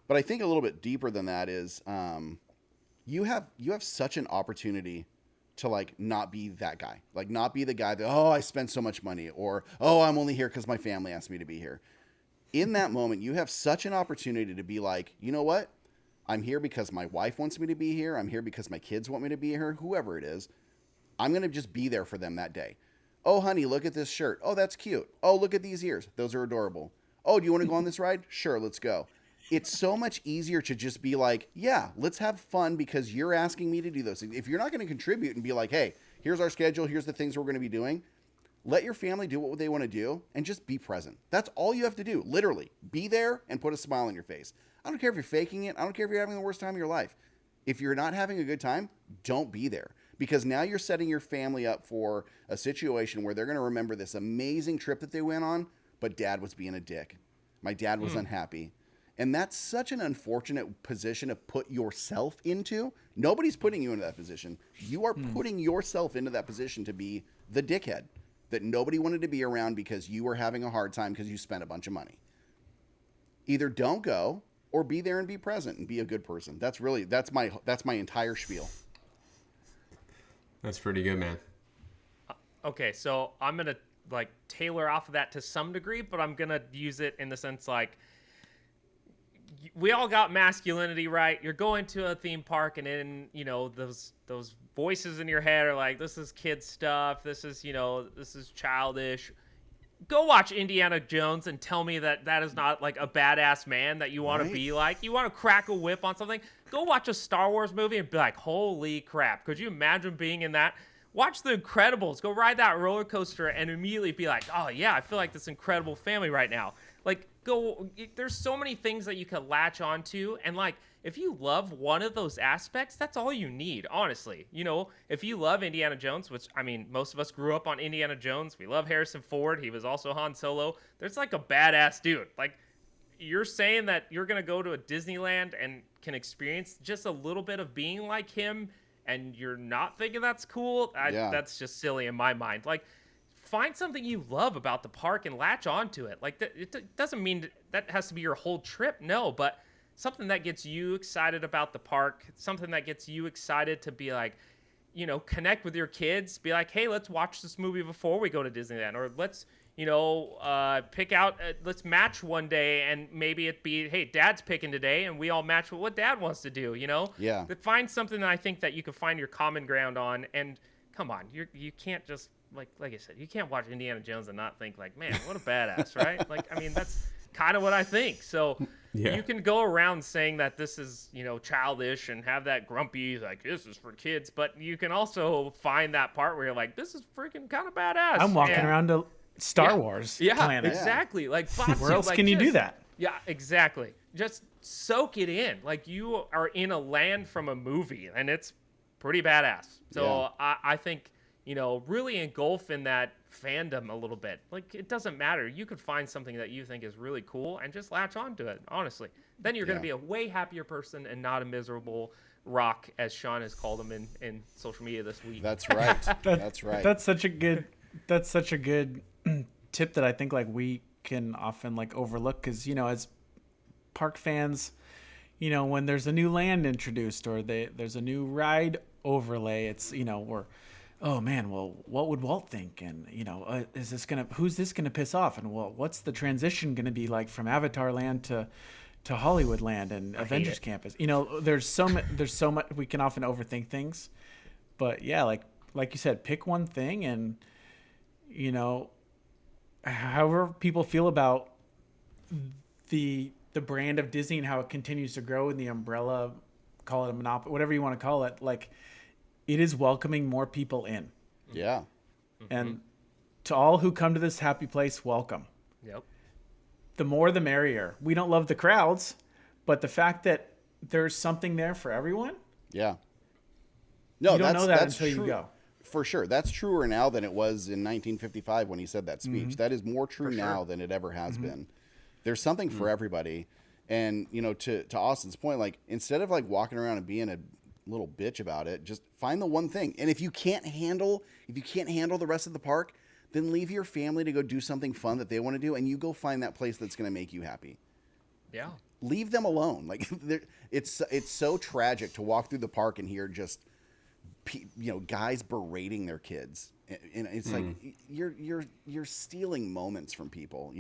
But I think a little bit deeper than that is, you have such an opportunity to like not be that guy, like not be the guy that, oh, I spent so much money, or, oh, I'm only here because my family asked me to be here. In that moment, you have such an opportunity to be like, you know what? I'm here because my wife wants me to be here. I'm here because my kids want me to be here, whoever it is. I'm going to just be there for them that day. Oh, honey, look at this shirt. Oh, that's cute. Oh, look at these ears. Those are adorable. Oh, do you want to go on this ride? Sure, let's go. It's so much easier to just be like, yeah, let's have fun because you're asking me to do those things. If you're not going to contribute and be like, hey, here's our schedule, here's the things we're going to be doing, let your family do what they want to do and just be present. That's all you have to do. Literally, be there and put a smile on your face. I don't care if you're faking it. I don't care if you're having the worst time of your life. If you're not having a good time, don't be there. Because now you're setting your family up for a situation where they're going to remember this amazing trip that they went on, but dad was being a dick. My dad was unhappy. And that's such an unfortunate position to put yourself into. Nobody's putting you into that position. You are putting yourself into that position to be the dickhead that nobody wanted to be around because you were having a hard time because you spent a bunch of money. Either don't go or be there and be present and be a good person. That's my entire spiel. That's pretty good, man. Okay, so I'm gonna like tailor off of that to some degree, but I'm gonna use it in the sense like we all got masculinity, right? You're going to a theme park, and then those voices in your head are like, "This is kid stuff. This is childish." Go watch Indiana Jones and tell me that is not like a badass man that you want to be like. You want to crack a whip on something? Go watch a Star Wars movie and be like, holy crap. Could you imagine being in that? Watch The Incredibles. Go ride that roller coaster and immediately be like, oh yeah, I feel like this incredible family right now. Like, there's so many things that you could latch onto, and like, if you love one of those aspects, that's all you need, honestly. If you love Indiana Jones, which, I mean, most of us grew up on Indiana Jones. We love Harrison Ford. He was also Han Solo. There's like a badass dude. Like, you're saying that you're going to go to a Disneyland and can experience just a little bit of being like him, and you're not thinking that's cool? That's just silly in my mind. Like, find something you love about the park and latch onto it. Like, it doesn't mean that has to be your whole trip. No, but something that gets you excited about the park, something that gets you excited to be like, connect with your kids, be like, hey, let's watch this movie before we go to Disneyland, or let's, pick out, let's match one day, and maybe it be, hey, dad's picking today, and we all match what dad wants to do, Yeah. But find something that I think that you can find your common ground on, and come on, you can't just, like I said, you can't watch Indiana Jones and not think like, man, what a badass, right? Like, I mean, that's kind of what I think. So you can go around saying that this is, childish and have that grumpy, like, this is for kids, but you can also find that part where you're like, this is freaking kind of badass. I'm walking around to Star Wars planet. Exactly. Like, where else can you do that? Yeah, exactly. Just soak it in. Like, you are in a land from a movie, and it's pretty badass. So I think, really engulf in that fandom a little bit. Like, it doesn't matter. You could find something that you think is really cool and just latch onto it, honestly. Then you're going to be a way happier person and not a miserable rock, as Sean has called him in social media this week. That's right. That's right. That's such a good tip that I think like we can often like overlook, because as park fans, when there's a new land introduced or there's a new ride overlay, it's we're, oh man, well, what would Walt think? And who's this gonna piss off? And well, what's the transition gonna be like from Avatar Land to Hollywood Land and Avengers Campus? There's so much we can often overthink things, but yeah, like you said, pick one thing, and however people feel about the brand of Disney and how it continues to grow in the umbrella, call it a monopoly, whatever you want to call it, like, it is welcoming more people in. Yeah. And to all who come to this happy place, welcome. Yep. The more the merrier. We don't love the crowds, but the fact that there's something there for everyone. Yeah. No, you don't know that that's until true. you go. For sure. That's truer now than it was in 1955 when he said that speech. That is more true now than it ever has been. There's something for everybody. And, to Austin's point, like, instead of like walking around and being a little bitch about it, just find the one thing. And if you can't handle the rest of the park, then leave your family to go do something fun that they want to do, and you go find that place that's going to make you happy. Yeah. Leave them alone. Like, it's so tragic to walk through the park and hear just guys berating their kids, and it's like you're stealing moments from people.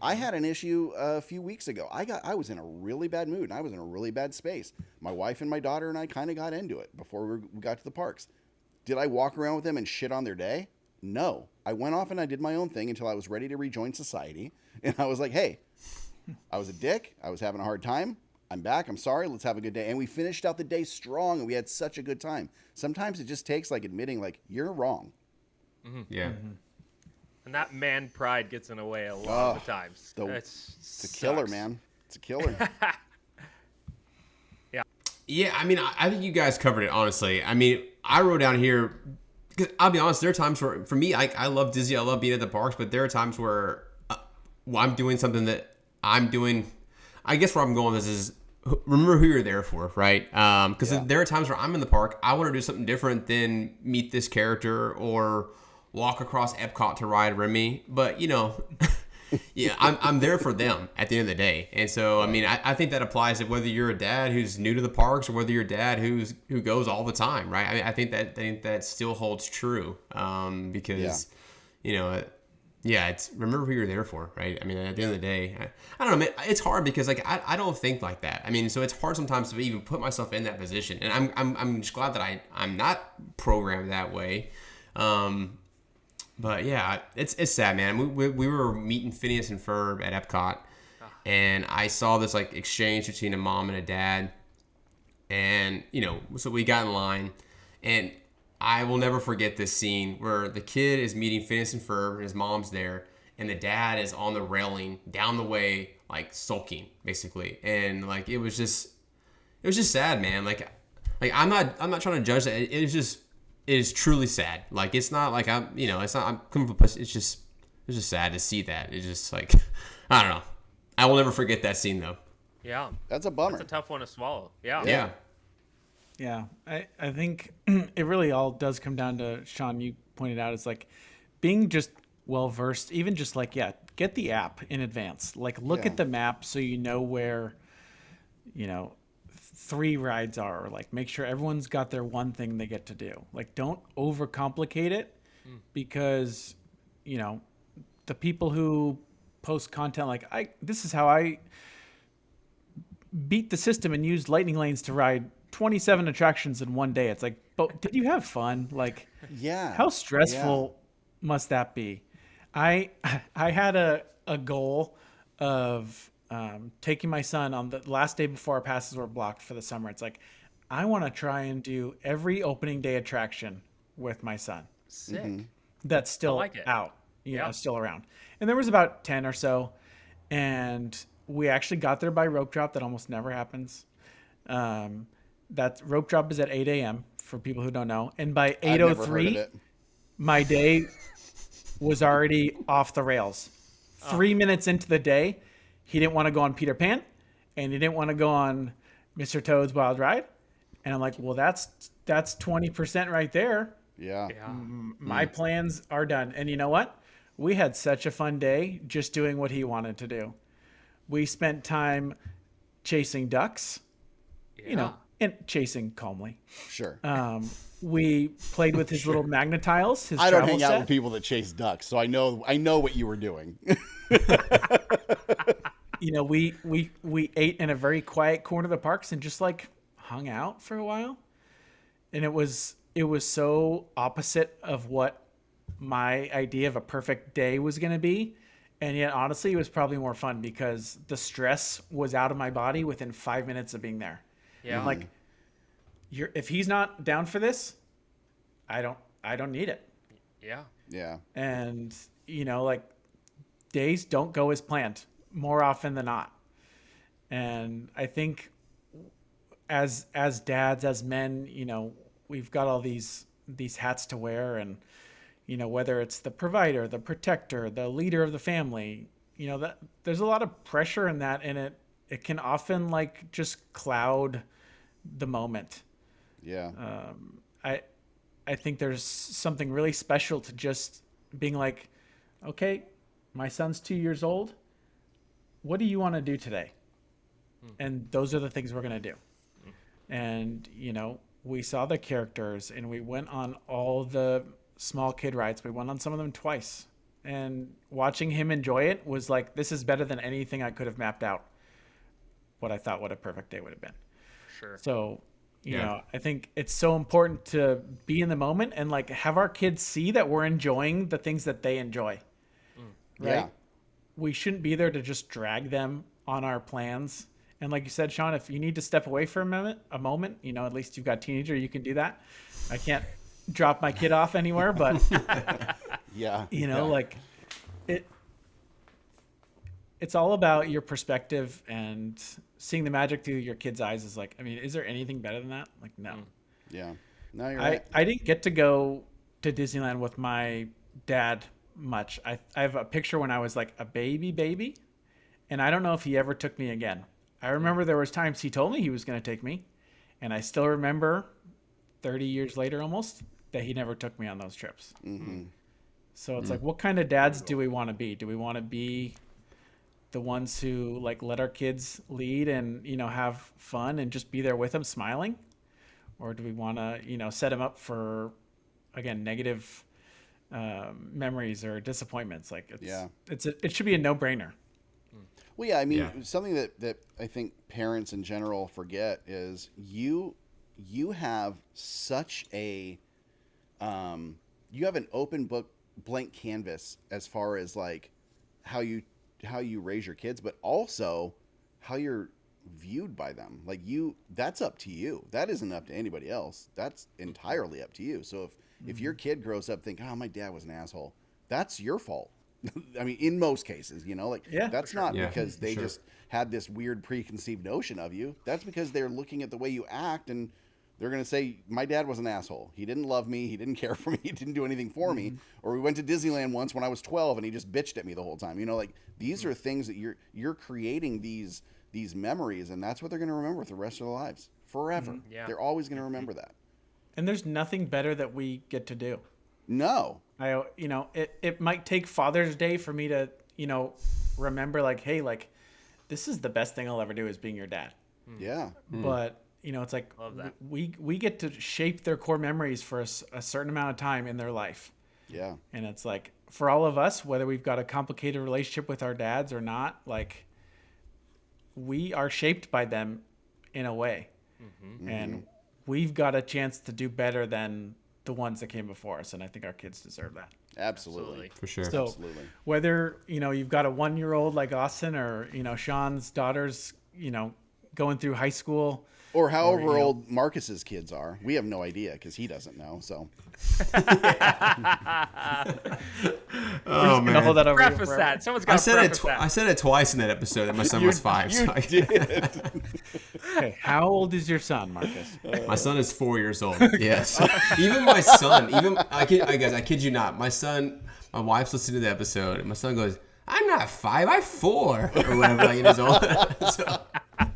I had an issue a few weeks ago. I was in a really bad mood, and I was in a really bad space. My wife and my daughter and I kind of got into it before we got to the parks. Did I walk around with them and shit on their day? No. I went off and I did my own thing until I was ready to rejoin society, and I was like, hey, I was a dick. I was having a hard time. I'm back. I'm sorry. Let's have a good day. And we finished out the day strong, and we had such a good time. Sometimes it just takes like admitting like you're wrong. Yeah. And that man pride gets in the way a lot of the times. It's a killer, man. It's a killer. Yeah, I mean, I think you guys covered it, honestly. I mean, I wrote down here, because I'll be honest, there are times where, for me, I love Disney, I love being at the parks, but there are times where I'm doing something that I'm doing. I guess where I'm going with this is, remember who you're there for, right? Because there are times where I'm in the park, I want to do something different than meet this character or walk across Epcot to ride Remy. But, yeah, I'm there for them at the end of the day. And so, I mean, I think that applies to whether you're a dad who's new to the parks or whether you're a dad who goes all the time, right? I mean, I think that still holds true because, it's remember who you're there for, right? I mean, at the end of the day, I don't know, man, it's hard because like I don't think like that. I mean, so it's hard sometimes to even put myself in that position, and I'm just glad that I'm not programmed that way. But yeah, it's sad, man. We were meeting Phineas and Ferb at Epcot, and I saw this like exchange between a mom and a dad, and so we got in line, and I will never forget this scene where the kid is meeting Phineas and Ferb, and his mom's there, and the dad is on the railing down the way, like sulking, basically, and like it was just sad, man. Like I'm not trying to judge that. It is truly sad. Like it's not like I'm coming from a place. It's just sad to see that. It's just like I don't know. I will never forget that scene though. Yeah, That's a bummer. that's a tough one to swallow. Yeah. Yeah. Yeah, I think it really all does come down to, Sean, you pointed out, it's like being just well-versed, even just like, get the app in advance. Like look at the map so you know where, 3 rides are, or like make sure everyone's got their one thing they get to do. Like don't overcomplicate it because, the people who post content like, this is how I beat the system and used lightning lanes to ride 27 attractions in one day. It's like, but did you have fun? Like, how stressful must that be? I had a goal of taking my son on the last day before our passes were blocked for the summer. It's like, I want to try and do every opening day attraction with my son. Sick. That's still out, still around. And there was about 10 or so. And we actually got there by rope drop. That almost never happens. That rope drop is at 8 a.m. for people who don't know. And by 8:03, my day was already off the rails. 3 minutes into the day, he didn't want to go on Peter Pan, and he didn't want to go on Mr. Toad's Wild Ride. And I'm like, well, that's 20% right there. Yeah. My plans are done. And you know what? We had such a fun day just doing what he wanted to do. We spent time chasing ducks, and chasing calmly. Sure. We played with his little magnetiles. I don't hang out with people that chase ducks, so I know what you were doing. We ate in a very quiet corner of the parks and just like hung out for a while. And it was so opposite of what my idea of a perfect day was going to be. And yet, honestly, it was probably more fun because the stress was out of my body within 5 minutes of being there. Yeah. I'm like, if he's not down for this, I don't need it. Yeah. Yeah. And, like days don't go as planned more often than not. And I think as dads, as men, we've got all these hats to wear, and, whether it's the provider, the protector, the leader of the family, that there's a lot of pressure in that, and it can often like just cloud the moment. Yeah. I think there's something really special to just being like, okay, my son's 2 years old. What do you want to do today? And those are the things we're going to do. And, we saw the characters and we went on all the small kid rides. We went on some of them twice, and watching him enjoy it was like, this is better than anything I could have mapped out what I thought what a perfect day would have been. Sure. So, I think it's so important to be in the moment and like have our kids see that we're enjoying the things that they enjoy. Right? Yeah. We shouldn't be there to just drag them on our plans. And like you said, Sean, if you need to step away for a moment, at least you've got a teenager, you can do that. I can't drop my kid off anywhere, but yeah. like it's all about your perspective and seeing the magic through your kid's eyes is like, I mean, is there anything better than that? Like, no. Yeah. No, you're right. I didn't get to go to Disneyland with my dad much. I have a picture when I was like a baby, and I don't know if he ever took me again. I remember there was times he told me he was going to take me, and I still remember 30 years later almost that he never took me on those trips. So it's like, what kind of dads do we want to be? Do we want to be the ones who like let our kids lead and, you know, have fun and just be there with them smiling? Or do we want to, you know, set them up for, again, negative memories or disappointments? Like, it should be a no-brainer. Well, yeah, I mean, something that I think parents in general forget is you have such a, you have an open book, blank canvas as far as like how you raise your kids, but also how you're viewed by them. Like that's up to you. That isn't up to anybody else. That's entirely up to you. So if your kid grows up thinking, oh, my dad was an asshole, that's your fault. I mean, in most cases, you know, like that's not because they just had this weird preconceived notion of you. That's because they're looking at the way you act and they're going to say, my dad was an asshole. He didn't love me. He didn't care for me. He didn't do anything for me. Or we went to Disneyland once when I was 12 and he just bitched at me the whole time. You know, like these are things that you're creating these memories, and that's what they're going to remember for the rest of their lives forever. They're always going to remember that. And there's nothing better that we get to do. No. You know, it might take Father's Day for me to, you know, remember like, hey, like this is the best thing I'll ever do is being your dad. Yeah. But, you know, it's like we get to shape their core memories for a certain amount of time in their life. Yeah. And it's like for all of us, whether we've got a complicated relationship with our dads or not, like we are shaped by them in a way. And we've got a chance to do better than the ones that came before us. And I think our kids deserve that. Absolutely. For sure. So whether, you know, you've got a 1-year-old like Austin or, you know, Sean's daughter's, you know, going through high school. Or however old Marcus's kids are. We have no idea because he doesn't know. So. Oh man! Hold that over Preface that. Someone's got to preface that. I said it twice in that episode that my son was 5. You did. Okay, how old is your son, Marcus? My son is 4 years old. Yes. Even my son. I kid you not. My son. My wife's listening to the episode, and my son goes, "I'm not 5. I'm 4 or whatever. Like in his old."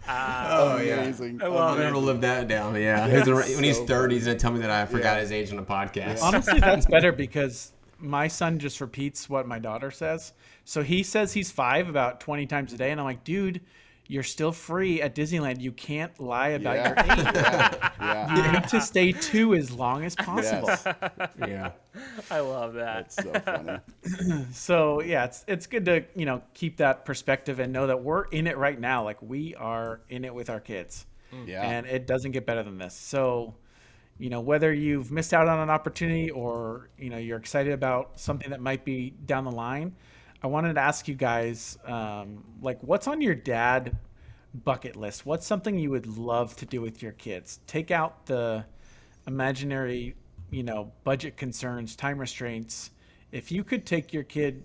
Amazing. I'll never live that down. Yeah. When he's 30, he's gonna tell me that I forgot his age on the podcast. Honestly, that's better because my son just repeats what my daughter says. So he says he's 5 about 20 times a day, and I'm like, dude, you're still free at Disneyland. You can't lie about your age. You need to stay 2 as long as possible. Yes. Yeah. I love that. That's so funny. So yeah, it's good to, you know, keep that perspective and know that we're in it right now. Like we are in it with our kids. Yeah. And it doesn't get better than this. So, you know, whether you've missed out on an opportunity or, you know, you're excited about something that might be down the line, I wanted to ask you guys, like, what's on your dad bucket list? What's something you would love to do with your kids? Take out the imaginary, you know, budget concerns, time restraints. If you could take your kid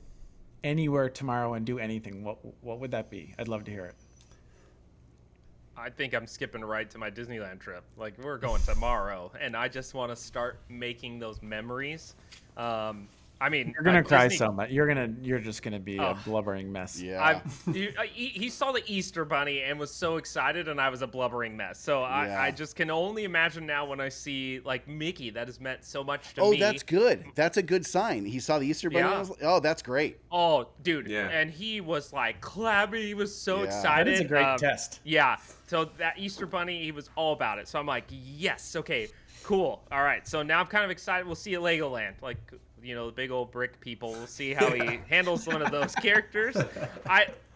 anywhere tomorrow and do anything, what would that be? I'd love to hear it. I think I'm skipping right to my Disneyland trip. Like we're going tomorrow, and I just want to start making those memories. I mean, You're gonna cry so much. You're just gonna be a blubbering mess. Yeah. He saw the Easter Bunny and was so excited, and I was a blubbering mess. So I just can only imagine now when I see like Mickey. That has meant so much to me. Oh, that's good. That's a good sign. He saw the Easter Bunny. Yeah. And was like, oh, that's great. Oh, dude. Yeah. And he was like clapping. He was so Yeah. excited. That is a great test. Yeah. So that Easter Bunny, he was all about it. So I'm like, yes, okay, cool. All right. So now I'm kind of excited. We'll see you at Legoland. Like, you know, the big old brick people. We'll see how he handles one of those characters.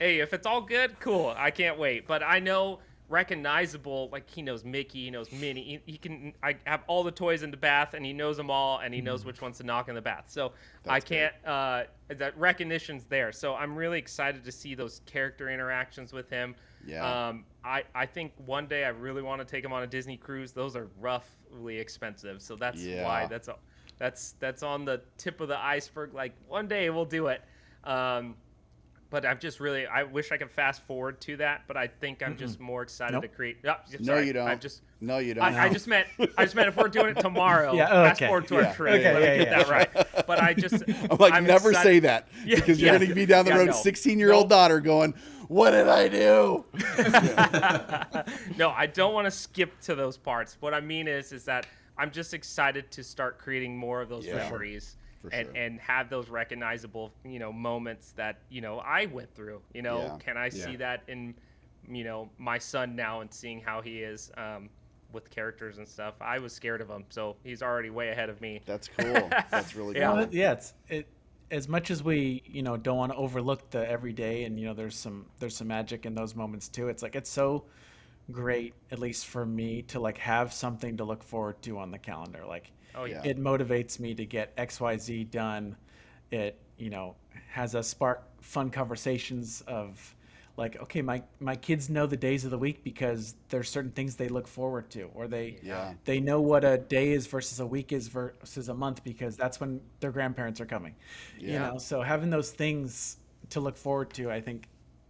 Hey, if it's all good, cool. I can't wait. But I know recognizable, like he knows Mickey, he knows Minnie. I have all the toys in the bath, and he knows them all, and he knows which ones to knock in the bath. So I can't. That recognition's there. So I'm really excited to see those character interactions with him. Yeah. I think one day I really want to take him on a Disney cruise. Those are roughly expensive, so that's why that's on the tip of the iceberg. Like one day we'll do it. but I wish I could fast forward to that, but I think I'm just more excited Nope. to create. No, you don't. No, you don't. I just meant if we're doing it tomorrow, Yeah, fast okay. forward to our trip. Okay, let me yeah, get yeah, that right. But I'm like, never excited- say that Yeah, because you're yeah. going to be down the Yeah, road, no. 16-year-old daughter going, what did I do? No, I don't want to skip to those parts. What I mean is that I'm just excited to start creating more of those memories For and, sure. and have those recognizable, moments that, I went through. Yeah. Can I see that in, my son now and seeing how he is with characters and stuff? I was scared of him, so he's already way ahead of me. That's cool. That's really Yeah. cool. Well, yeah, as much as we don't want to overlook the everyday, and there's some magic in those moments too. It's like it's so great, at least for me, to like have something to look forward to on the calendar. Like, Oh, yeah. it motivates me to get XYZ done. It has us spark fun conversations of like, okay, my kids know the days of the week because there's certain things they look forward to, or they know what a day is versus a week is versus a month because that's when their grandparents are coming. So having those things to look forward to, I think,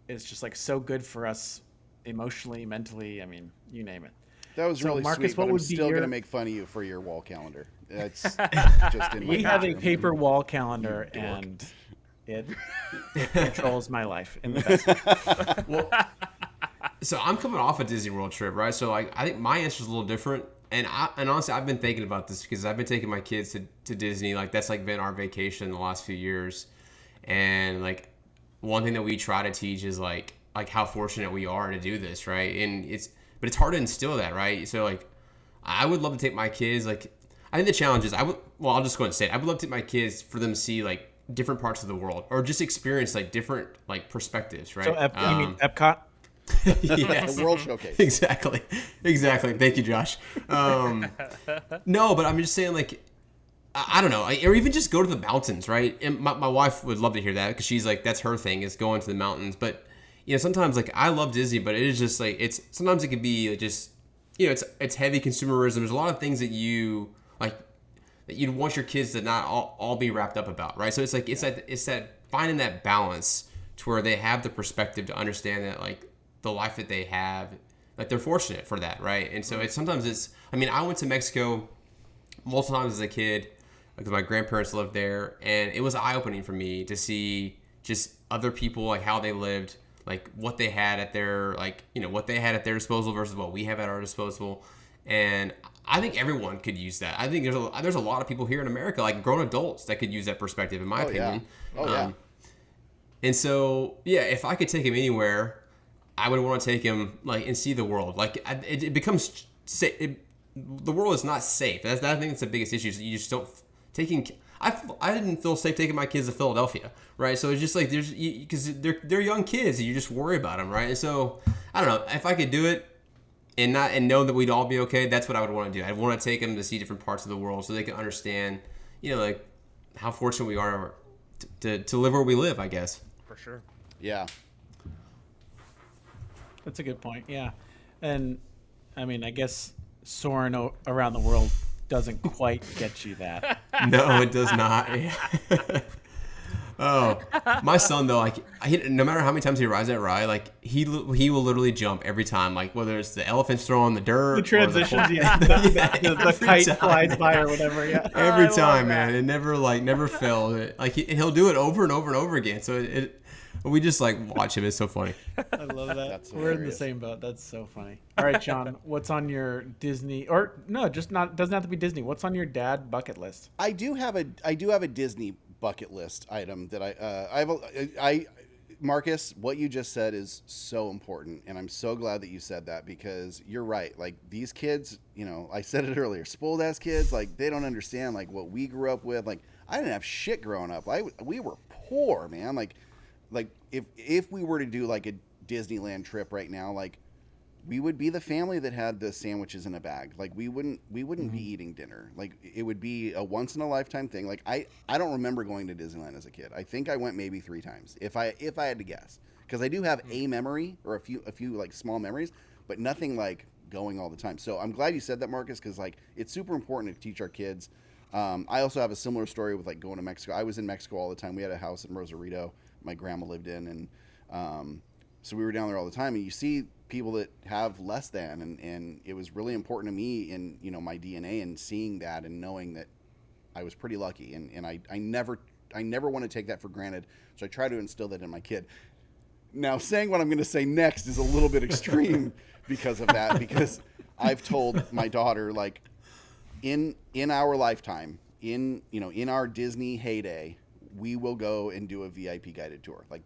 is just like so good for us emotionally, mentally. I mean, you name it. That was So, really Marcus, sweet, what but I'm would be still going your- to make fun of you for your wall calendar. It's just in my We have a bedroom. paper wall calendar, and it controls my life in the best way. So I'm coming off a Disney World trip, right? So like I think my answer is a little different. And honestly, I've been thinking about this because I've been taking my kids to Disney. Like that's like been our vacation the last few years. And like one thing that we try to teach is like how fortunate we are to do this, right? And it's hard to instill that, right? So like I would love to take my kids. Like I think the challenge is I'll just go ahead and say it. I would love to take my kids for them to see like different parts of the world or just experience like different like perspectives, right? So, you mean Epcot? Yes. The World Showcase. Exactly. Thank you, Josh. No, but I'm just saying, like, I don't know, or even just go to the mountains, right? And my wife would love to hear that because she's like, that's her thing is going to the mountains. But sometimes like I love Disney, but it is just like sometimes it could be just it's heavy consumerism. There's a lot of things that you like that you'd want your kids to not all be wrapped up about, right? So it's like it's that finding that balance to where they have the perspective to understand that like the life that they have, like they're fortunate for that, right? And so I went to Mexico multiple times as a kid because my grandparents lived there, and it was eye-opening for me to see just other people, like how they lived, like what they had at their disposal versus what we have at our disposal. And I think everyone could use that. I think there's a lot of people here in America, like grown adults, that could use that perspective, in my opinion. And so, if I could take him anywhere, I would want to take him like and see the world. Like it becomes the world is not safe. I think that's the biggest issue. So you just don't I didn't feel safe taking my kids to Philadelphia, right? So it's just like because they're young kids, and you just worry about them, right? And so I don't know if I could do it and know that we'd all be okay. That's what I would want to do. I'd want to take them to see different parts of the world so they can understand, like how fortunate we are to live where we live, I guess. For sure. Yeah. That's a good point. Yeah. And I mean, I guess soaring around the world doesn't quite get you that. No, it does not. Oh, my son though, like no matter how many times he rides that ride, like he will literally jump every time, like whether it's the elephants throwing the dirt, The transitions, the kite flies by or whatever. Yeah. Every time, man. It never fails. Like he'll do it over and over and over again. So we just like watch him. It's so funny. I love that. That's We're in the hilarious. same boat. That's so funny. All right, Sean, what's on your Disney or no, just not doesn't have to be Disney. What's on your dad bucket list? I do have a Disney bucket list item that Marcus, what you just said is so important, and I'm so glad that you said that because you're right. Like these kids, I said it earlier, spoiled ass kids, like they don't understand like what we grew up with. Like I didn't have shit growing up. We were poor, man. Like if we were to do like a Disneyland trip right now, like we would be the family that had the sandwiches in a bag. Like we wouldn't be eating dinner. Like it would be a once in a lifetime thing. Like I don't remember going to Disneyland as a kid. I think I went maybe 3 times if I had to guess, because I do have a memory or a few like small memories, but nothing like going all the time. So I'm glad you said that, Marcus, because like it's super important to teach our kids. I also have a similar story with like going to Mexico. I was in Mexico all the time. We had a house in Rosarito. my grandma lived in, and so we were down there all the time. And you see people that have less than, and it was really important to me in my DNA and seeing that and knowing that I was pretty lucky, and I never want to take that for granted. So I try to instill that in my kid. Now, saying what I'm going to say next is a little bit extreme because of that, because I've told my daughter, like, in our lifetime, in our Disney heyday, we will go and do a VIP guided tour. Like,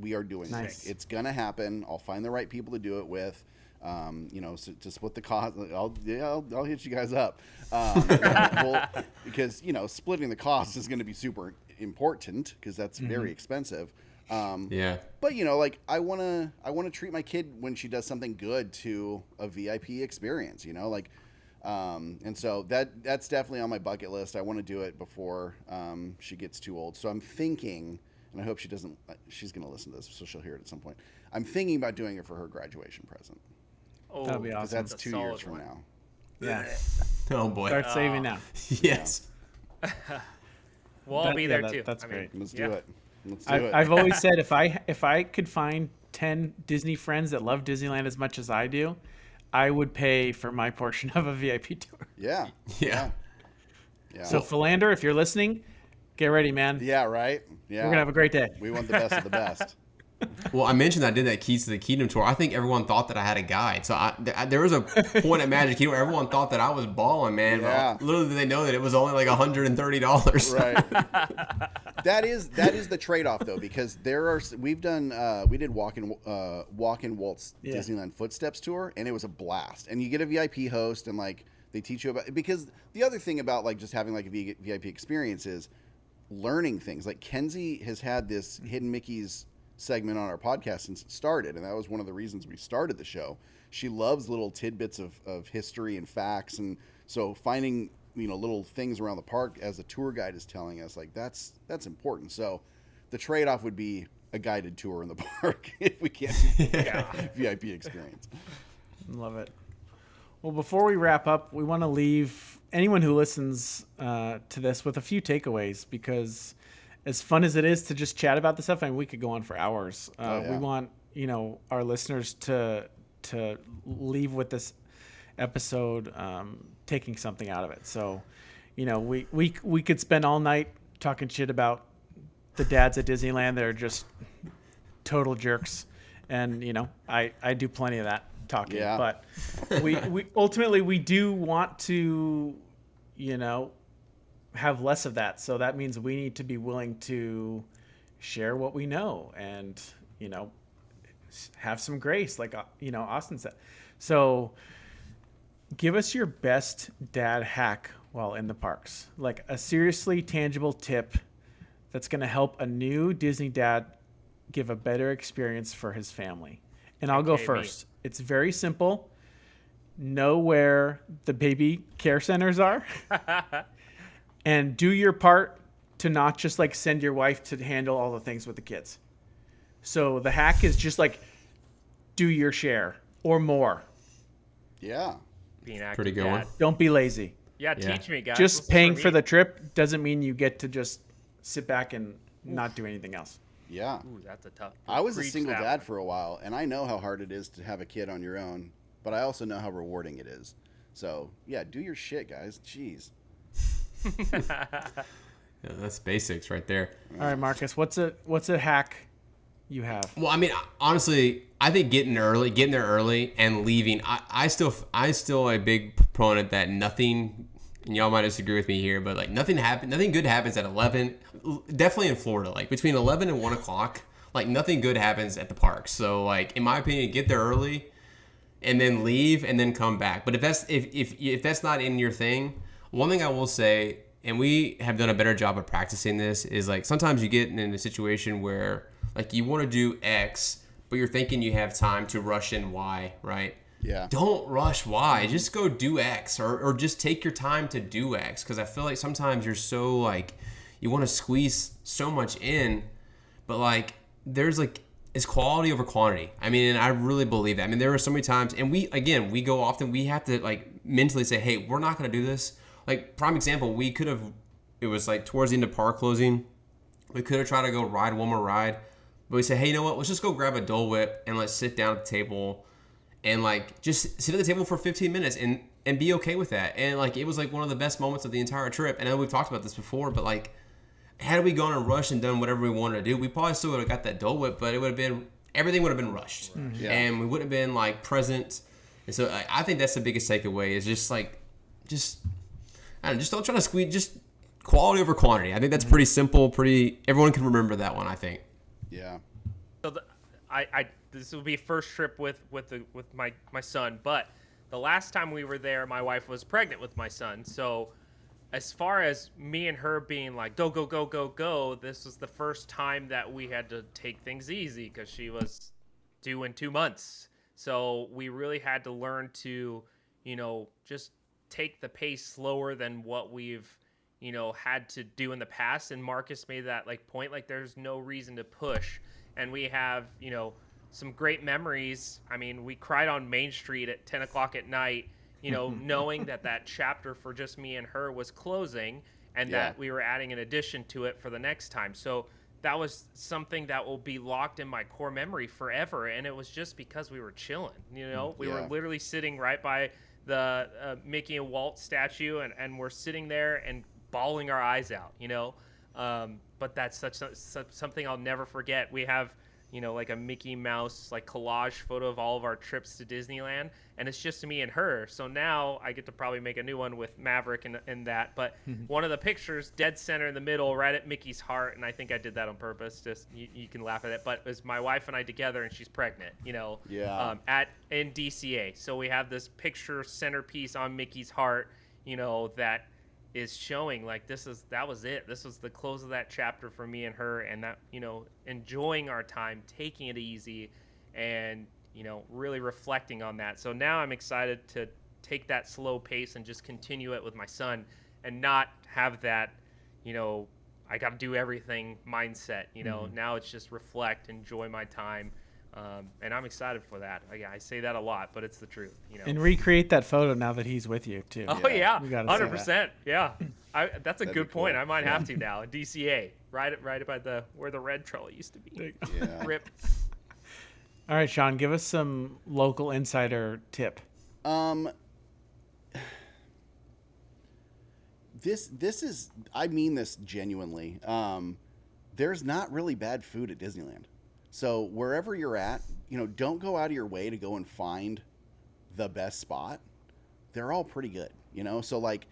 we are doing Nice. it. It's going to happen. I'll find the right people to do it with. To split the cost, I'll hit you guys up. Because splitting the cost is going to be super important because that's very expensive. Yeah. But like I want to treat my kid when she does something good to a VIP experience, and so that's definitely on my bucket list. I want to do it before she gets too old. So I'm thinking, and I hope she doesn't. She's going to listen to this, so she'll hear it at some point. I'm thinking about doing it for her graduation present. Oh, That'd be Because awesome. that's 2 years from now. Yeah. Oh boy. Start saving now. Yes. We'll all be there too. That's I mean, great. Let's do yeah. it. Let's do it. I've always said if I could find 10 Disney friends that love Disneyland as much as I do, I would pay for my portion of a VIP tour. Yeah. Yeah. Yeah. So Philander, if you're listening, get ready, man. Yeah. Right. Yeah. We're gonna have a great day. We want the best of the best. Well, I mentioned I did that Keys to the Kingdom tour. I think everyone thought that I had a guide. So there was a point at Magic Kingdom where everyone thought that I was balling, man. Yeah. But little did they know that it was only like $130. Right. That is the trade-off though, because we did walk and Walt's Disneyland Footsteps tour, and it was a blast. And you get a VIP host, and like they teach you about, because the other thing about like just having like a VIP experience is learning things. Like Kenzie has had this Hidden Mickey's segment on our podcast since it started, and that was one of the reasons we started the show. She loves little tidbits of history and facts, and so finding little things around the park as a tour guide is telling us, like that's important. So the trade-off would be a guided tour in the park if we can't do VIP experience. Love it. Well, before we wrap up, we want to leave anyone who listens to this with a few takeaways, because as fun as it is to just chat about this stuff, and we could go on for hours. We want our listeners to leave with this episode taking something out of it. So, we could spend all night talking shit about the dads at Disneyland that are just total jerks, and I do plenty of that talking. Yeah. But we ultimately we do want to have less of that. So that means we need to be willing to share what we know and, have some grace, like, Austin said. So give us your best dad hack while in the parks, like a seriously tangible tip that's going to help a new Disney dad give a better experience for his family. And I'll go first. It's very simple. Know where the baby care centers are. And do your part to not just like send your wife to handle all the things with the kids. So the hack is just like do your share or more. Yeah. Being active Pretty good dad. one. Don't be lazy. Yeah, teach me, guys. Just This is paying me. for the trip doesn't mean you get to just sit back and not do anything else. Yeah. Ooh, that's a tough. I was a Preach single that dad one. for a while, and I know how hard it is to have a kid on your own, but I also know how rewarding it is. So, yeah, do your shit, guys. Jeez. Yeah, that's basics right there. All right, Marcus, what's a hack you have? Well, I mean, honestly, I think getting there early and leaving. I still a big proponent that nothing, and y'all might disagree with me here, but like nothing good happens at 11. Definitely in Florida, like between 11 and 1 o'clock, like nothing good happens at the park. So like, in my opinion, get there early and then leave and then come back. But if that's not in your thing, one thing I will say, and we have done a better job of practicing this, is like sometimes you get in a situation where like you want to do X, but you're thinking you have time to rush in Y, right? Yeah. Don't rush Y. Just go do X, or just take your time to do X. Because I feel like sometimes you're so like, you want to squeeze so much in, but like there's like, it's quality over quantity. I mean, and I really believe that. I mean, there are so many times, and we go often, we have to like mentally say, hey, we're not going to do this. Like, prime example, it was like towards the end of park closing, we could have tried to go ride one more ride. But we said, hey, you know what? Let's just go grab a Dole Whip and let's sit down at the table and like just sit at the table for 15 minutes and be okay with that. And like it was like one of the best moments of the entire trip. And I know we've talked about this before, but like had we gone and rushed and done whatever we wanted to do, we probably still would have got that Dole Whip, but it would have been everything would have been rushed, and we wouldn't have been like present. And so I think that's the biggest takeaway is just I don't know, just don't try to squeeze, just quality over quantity. I think that's pretty simple. Everyone can remember that one. I think. Yeah. So this will be first trip with my son, but the last time we were there, my wife was pregnant with my son. So as far as me and her being like go go go go go, this was the first time that we had to take things easy because she was due in 2 months. So we really had to learn to, just take the pace slower than what we've had to do in the past. And Marcus made that like point, like there's no reason to push. And we have, some great memories. I mean, we cried on Main Street at 10 o'clock at night, knowing that chapter for just me and her was closing and that we were adding an addition to it for the next time. So that was something that will be locked in my core memory forever. And it was just because we were chilling, we were literally sitting right by the Mickey and Walt statue and we're sitting there and bawling our eyes out, but that's something I'll never forget. We have, like a Mickey Mouse like collage photo of all of our trips to Disneyland, and it's just me and her. So now I get to probably make a new one with Maverick and that. But one of the pictures, dead center in the middle, right at Mickey's heart, and I think I did that on purpose. Just you can laugh at it, but it was my wife and I together, and she's pregnant. In DCA. So we have this picture centerpiece on Mickey's heart. That is showing like that was it. This was the close of that chapter for me and her, and that enjoying our time, taking it easy, and really reflecting on that. So now I'm excited to take that slow pace and just continue it with my son, and not have that I got to do everything mindset. Now it's just reflect, enjoy my time. And I'm excited for that. I say that a lot, but it's the truth. And recreate that photo now that he's with you too. Oh yeah, We gotta 100%. Yeah, that's a good point. cool. I might have to now. DCA, right by where the red trolley used to be. Yeah. Rip. All right, Sean, give us some local insider tip. This is, I mean this genuinely. There's not really bad food at Disneyland. So wherever you're at, don't go out of your way to go and find the best spot. They're all pretty good, So like,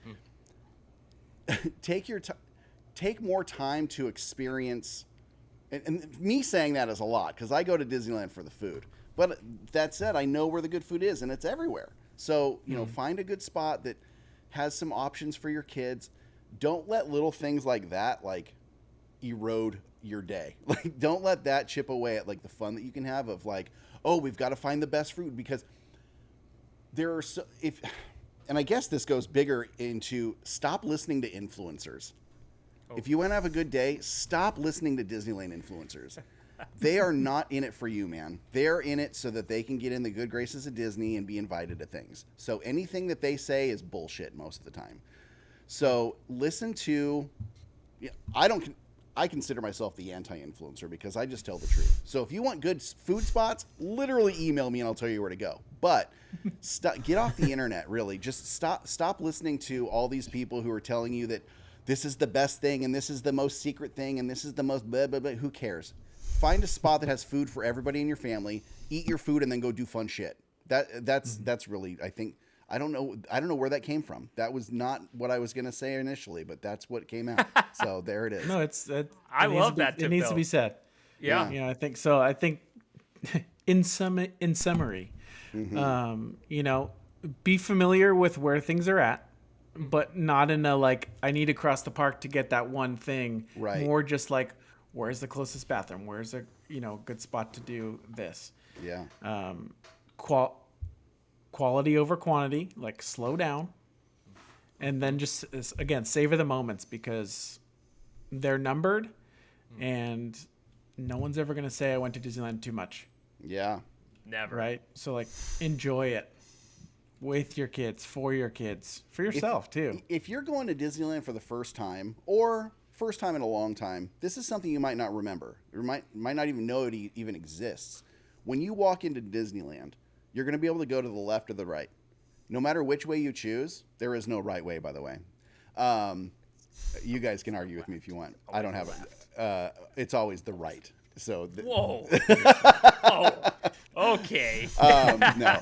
take more time to experience. And me saying that is a lot because I go to Disneyland for the food. But that said, I know where the good food is, and it's everywhere. So find a good spot that has some options for your kids. Don't let little things like that erode your day. Like, don't let that chip away at like the fun that you can have of like, oh, we've got to find the best food, because there are and I guess this goes bigger into stop listening to influencers. If you want to have a good day, stop listening to Disneyland influencers. They are not in it for you, man. They're in it so that they can get in the good graces of Disney and be invited to things. So anything that they say is bullshit most of the time. So listen to, I consider myself the anti-influencer because I just tell the truth. So if you want good food spots, literally email me and I'll tell you where to go. But get off the internet, really. Just stop listening to all these people who are telling you that this is the best thing and this is the most secret thing and this is the most blah, blah, blah. Who cares? Find a spot that has food for everybody in your family. Eat your food and then go do fun shit. That's really, I think. I don't know where that came from. That was not what I was going to say initially, but that's what came out. So there it is. No, I love that tip, It needs though. to be said. Yeah. I think so. I think in summary, be familiar with where things are at, but not in a like, I need to cross the park to get that one thing. Right. More just like, where's the closest bathroom? Where's a good spot to do this? Yeah. Quality over quantity, like slow down, and then just again savor the moments because they're numbered, and no one's ever gonna say I went to Disneyland too much. Yeah. Never. Right. So like enjoy it with your kids, for your kids, for yourself too. If you're going to Disneyland for the first time or first time in a long time, this is something you might not remember. You might not even know it even exists. When you walk into Disneyland, you're going to be able to go to the left or the right. No matter which way you choose, there is no right way, by the way. You guys can argue with me if you want. I don't have it. It's always the right. So Whoa. Oh. Okay. No.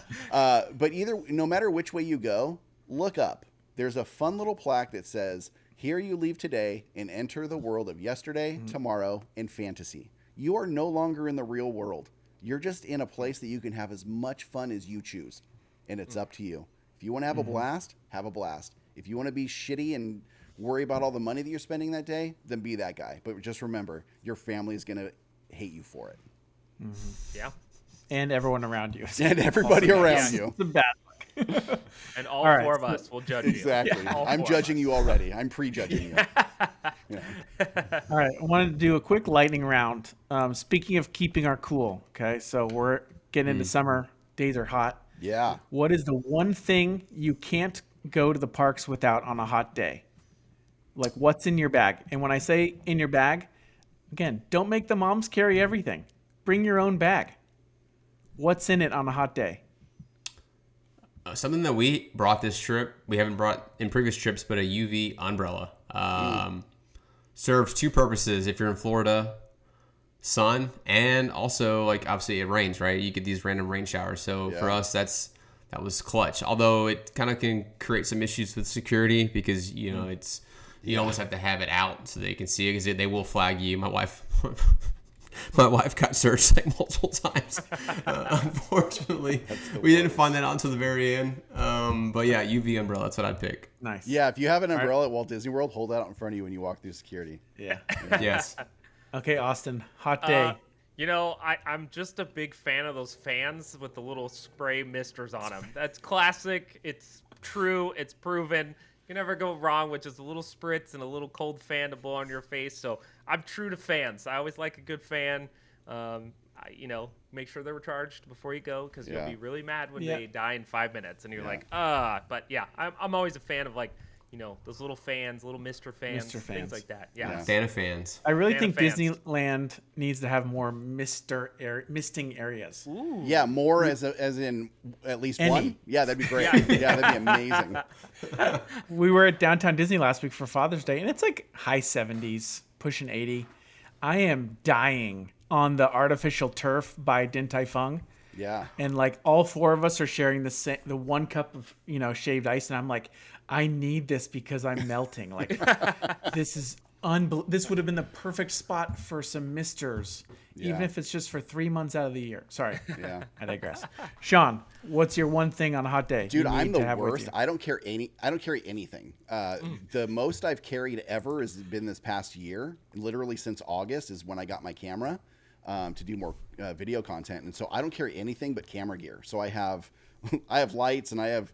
But no matter which way you go, look up. There's a fun little plaque that says, "Here you leave today and enter the world of yesterday, tomorrow, and fantasy." You are no longer in the real world. You're just in a place that you can have as much fun as you choose. And it's up to you. If you want to have a blast, have a blast. If you want to be shitty and worry about all the money that you're spending that day, then be that guy. But just remember, your family is going to hate you for it. Yeah. And everyone around you. And everybody around you. It's the bad luck. And all All right. four of us will judge you. Exactly. All I'm four of judging us. you already. I'm prejudging you. Yeah. All right, I wanted to do a quick lightning round. Speaking of keeping our cool, okay, so we're getting into summer. Days are hot. Yeah. What is the one thing you can't go to the parks without on a hot day? Like, what's in your bag? And when I say in your bag, again, don't make the moms carry everything. Bring your own bag. What's in it on a hot day? Something that we brought this trip, we haven't brought in previous trips, but a UV umbrella. Serves two purposes. If you're in Florida, sun, and also, like, obviously it rains, right? You get these random rain showers. So for us, that was clutch. Although it kind of can create some issues with security because, you know, you almost have to have it out so they can see it because they will flag you. My wife got searched like multiple times. Unfortunately, we didn't find that out until the very end. But yeah, UV umbrella. That's what I'd pick. Nice. Yeah, if you have an umbrella at Walt Disney World, hold that out in front of you when you walk through security. Yeah. Yes. Okay, Austin, hot day. You know, I'm just a big fan of those fans with the little spray misters on them. That's classic. It's true. It's proven. You never go wrong with just a little spritz and a little cold fan to blow on your face. So I'm true to fans. I always like a good fan. Make sure they're recharged before you go because you'll be really mad when they die in 5 minutes and you're like, But yeah, I'm always a fan of, like, you know, those little fans, little Mr. fans, things like that. Yeah. Fan of fans. I really Fan think of fans. Disneyland needs to have more misting areas. Ooh. Yeah, more as in at least Any. one. Yeah, that'd be great. Yeah, that'd be amazing. We were at downtown Disney last week for Father's Day, and it's like high 70s, pushing 80. I am dying on the artificial turf by Din Tai Fung. Yeah. And like all four of us are sharing the one cup of, you know, shaved ice, and I'm like, I need this because I'm melting. Like, this is this would have been the perfect spot for some misters, even if it's just for 3 months out of the year. Sorry. Yeah. I digress. Sean, what's your one thing on a hot day? Dude, you I'm need the to have with worst. you? I don't carry anything. The most I've carried ever has been this past year. Literally since August is when I got my camera to do more video content, and so I don't carry anything but camera gear. So I have lights and I have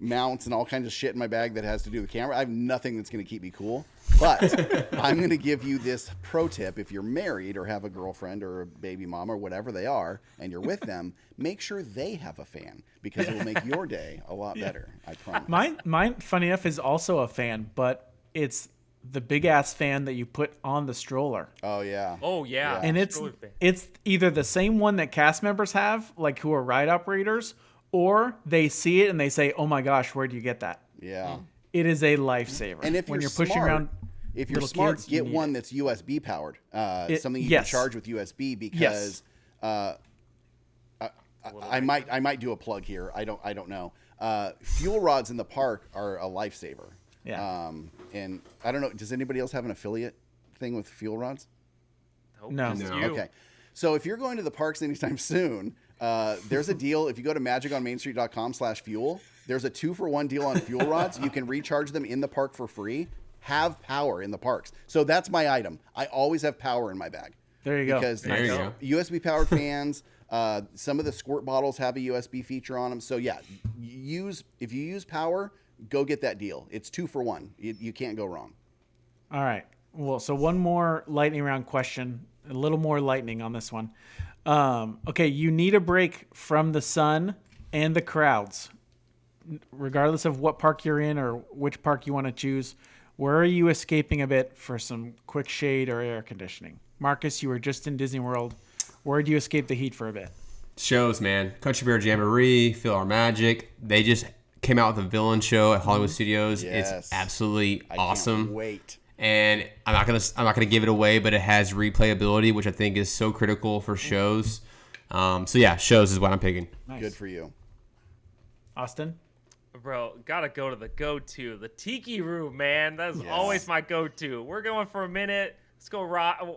mounts and all kinds of shit in my bag that has to do with camera. I have nothing that's going to keep me cool. But I'm going to give you this pro tip. If you're married or have a girlfriend or a baby mama or whatever they are, and you're with them, make sure they have a fan because it will make your day a lot better. I promise. Mine, funny enough, is also a fan, but it's the big ass fan that you put on the stroller. Oh, yeah. Oh, yeah. And it's either the same one that cast members have, like who are ride operators, or they see it and they say, "Oh my gosh, where do you get that?" Yeah. It is a lifever. And if when you're pushing smart, around, if you're little smart, kids, you get need one it. that's USB powered. Something you can yes. charge with USB because I might do a plug here. I don't know. Fuel rods in the park are a lifesaver. Yeah. And I don't know. Does anybody else have an affiliate thing with fuel rods? No. Just No. you. Okay. So if you're going to the parks anytime soon, there's a deal. If you go to magiconmainstreet.com/fuel, there's a 2-for-1 deal on fuel rods. You can recharge them in the park for free. Have power in the parks. So that's my item. I always have power in my bag. There you go. Because There you go. USB powered fans. Some of the squirt bottles have a USB feature on them. So yeah, if you use power, go get that deal. It's 2-for-1. You can't go wrong. All right. Well, so one more lightning round question. A little more lightning on this one. Okay, you need a break from the sun and the crowds. Regardless of what park you're in or which park you want to choose, Where are you escaping a bit for some quick shade or air conditioning? Marcus, you were just in Disney World. Where do you escape the heat for a bit? Shows, man. Country Bear Jamboree, Feel Our Magic. They just came out with a villain show at Hollywood Studios. Yes. It's absolutely awesome. Can't wait. And I'm not gonna give it away, but it has replayability, which I think is so critical for shows. So yeah, shows is what I'm picking. Nice. Good for you. Austin? Bro, gotta go to the go-to, the Tiki Room, man. That's always my go-to. We're going for a minute. Let's go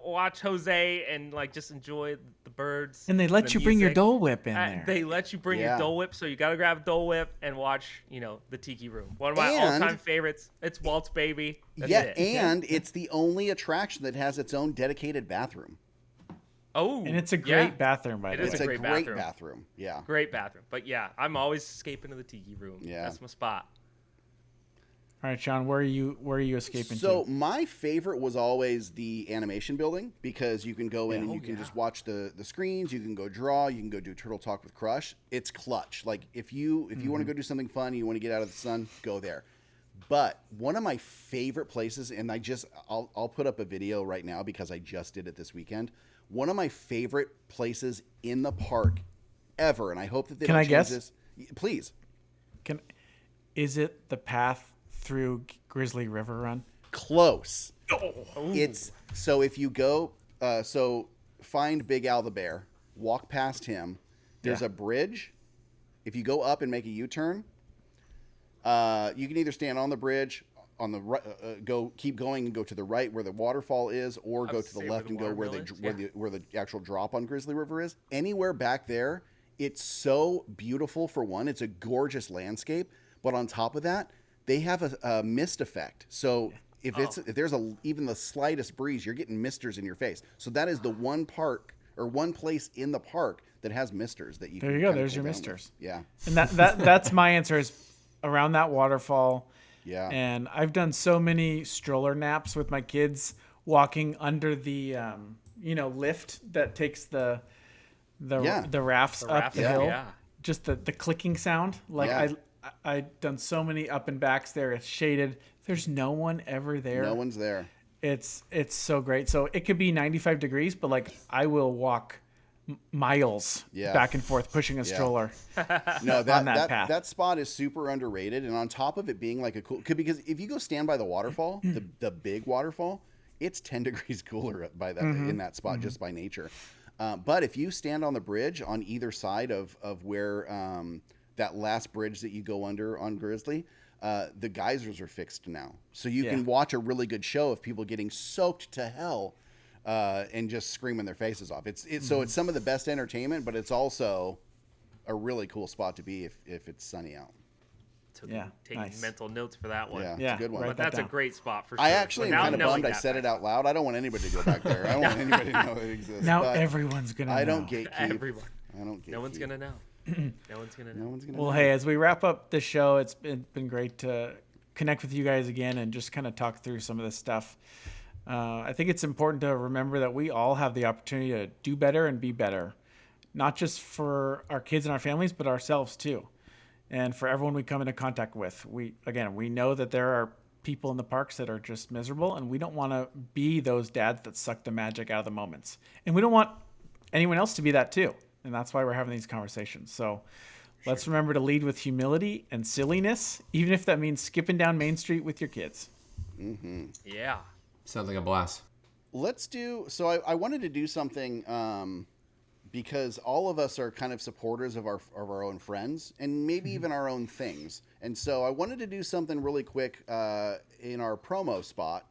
watch Jose and like just enjoy the birds. And they let the you bring your music. Dole Whip in there. They let you bring Yeah. your Dole Whip, so you gotta grab a Dole Whip and watch, the Tiki Room. One of my And- all-time favorites. It's Walt's Baby. That's Yeah, it. and it's the only attraction that has its own dedicated bathroom. Oh, And it's a great bathroom, by It the way. is It's a a great great bathroom. bathroom. Yeah. Great bathroom. But yeah, I'm always escaping to the Tiki Room. Yeah. That's my spot. All right, Sean, where are you escaping So to? my favorite was always the animation building because you can go in and you can just watch the screens. You can go draw. You can go do Turtle Talk with Crush. It's clutch. Like if you want to go do something fun, you want to get out of the sun, go there. But one of my favorite places, and I'll put up a video right now because I just did it this weekend. One of my favorite places in the park ever, and I hope that they Can don't I change guess? this. Please. Is it the path through Grizzly River Run? Close. It's so if you go, so find Big Al the bear, walk past him. There's a bridge. If you go up and make a U-turn, you can either stand on the bridge on the right, keep going and go to the right where the waterfall is, or go to the left and go where the actual drop on Grizzly River is. Anywhere back there, it's so beautiful. For one, it's a gorgeous landscape, but on top of that, they have a mist effect. So if there's even the slightest breeze, you're getting misters in your face. So that is the one park or one place in the park that has misters that you. There can you go. kinda There's cool your down misters. with. Yeah. And that's my answer is around that waterfall. Yeah. And I've done so many stroller naps with my kids walking under the lift that takes the rafts up the hill. Yeah. Just the clicking sound. Like Yeah. I've done so many up and backs there. It's shaded. There's no one ever there. No one's there. It's so great. So it could be 95 degrees, but like I will walk miles back and forth pushing a stroller. No, on that path. that spot is super underrated, and on top of it being like a cool, because if you go stand by the waterfall, the big waterfall, it's 10 degrees cooler by that in that spot just by nature. But if you stand on the bridge on either side of where that last bridge that you go under on Grizzly, the geysers are fixed now, so you can watch a really good show of people getting soaked to hell. And just screaming their faces off. So it's some of the best entertainment, but it's also a really cool spot to be if it's sunny out. Taking nice. mental notes for that one. Yeah, it's Yeah, a good one. right. But that that's a down. great spot for sure. I actually am Without kind of knowing bummed I that said it fact. out loud. I don't want anybody to go back there. I don't want anybody to know it exists. Now but everyone's gonna I know. don't gatekeep. Everyone. I don't gatekeep. No one's gonna know. No one's gonna know. No one's gonna Well, know. hey, as we wrap up the show, it's been great to connect with you guys again and just kind of talk through some of this stuff. I think it's important to remember that we all have the opportunity to do better and be better, not just for our kids and our families, but ourselves too. And for everyone we come into contact with, we know that there are people in the parks that are just miserable, and we don't want to be those dads that suck the magic out of the moments. And we don't want anyone else to be that too. And that's why we're having these conversations. So let's remember to lead with humility and silliness, even if that means skipping down Main Street with your kids. Yeah. Sounds like a blast. Let's do. So I wanted to do something because all of us are kind of supporters of our own friends and maybe even our own things. And so I wanted to do something really quick in our promo spot.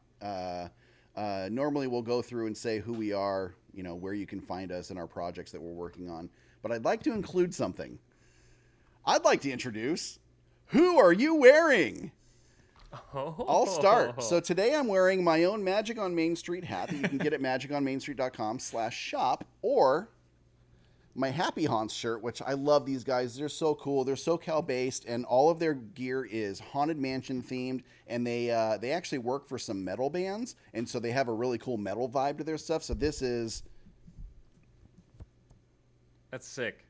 Normally we'll go through and say who we are, where you can find us and our projects that we're working on. But I'd like to include something. I'd like to introduce, who are you wearing? I'll start. So today I'm wearing my own Magic on Main Street hat that you can get at magiconmainstreet.com/shop, or my Happy Haunts shirt, which I love these guys. They're so cool. They're SoCal based, and all of their gear is Haunted Mansion themed, and they actually work for some metal bands, and so they have a really cool metal vibe to their stuff. So this is That's sick.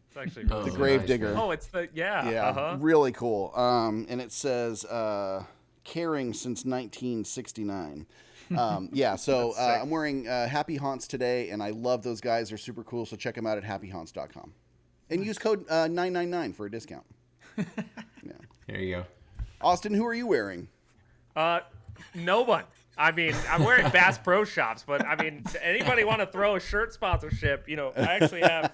It's actually really the sick. Gravedigger. Oh, it's the Yeah, Uh-huh. really cool. And it says caring since 1969. So I'm wearing Happy Haunts today, and I love those guys. They're super cool, so check them out at happyhaunts.com. And use code 999 for a discount. Yeah. There you go. Austin, who are you wearing? No one. I mean, I'm wearing Bass Pro Shops, but I mean, anybody want to throw a shirt sponsorship? You know, I actually have,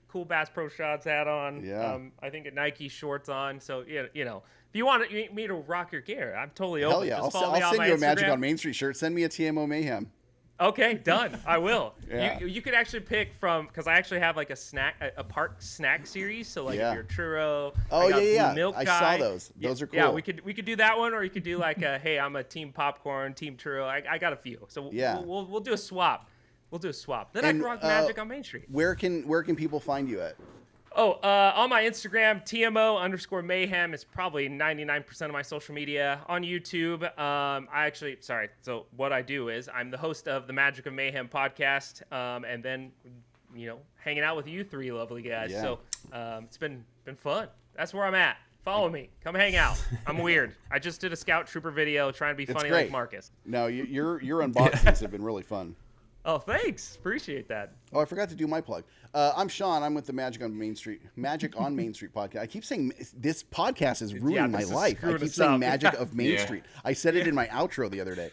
cool Bass Pro Shops hat on. Yeah. I think a Nike shorts on. So, you know, if you want me to rock your gear, I'm totally open. Hell yeah. Just I'll follow me on send my you a Instagram. Magic on Main Street shirt. Send me a TMO Mayhem. Okay, done. I will. Yeah. You could actually pick from, because I actually have like a park snack series. So like if you're churro. Oh, I got yeah. Blue Milk I Guy. saw those. Those are cool. Yeah, we could do that one, or you could do like hey, I'm a team popcorn, team churro. I got a few. So we'll do a swap. We'll do a swap. Then I can rock Magic on Main Street. Where can people find you at? Oh, on my Instagram, TMO_mayhem is probably 99% of my social media. On YouTube, so what I do is I'm the host of the Magic of Mayhem podcast, and then, you know, hanging out with you three lovely guys. Yeah. So it's been fun. That's where I'm at. Follow me. Come hang out. I'm weird. I just did a Scout Trooper video trying to be funny great. like Marcus. No, your unboxings have been really fun. Oh, thanks. Appreciate that. Oh, I forgot to do my plug. I'm Sean. I'm with the Magic on Main Street podcast. I keep saying this podcast is ruining my life. I keep saying Magic of Main Street. I said it in my outro the other day.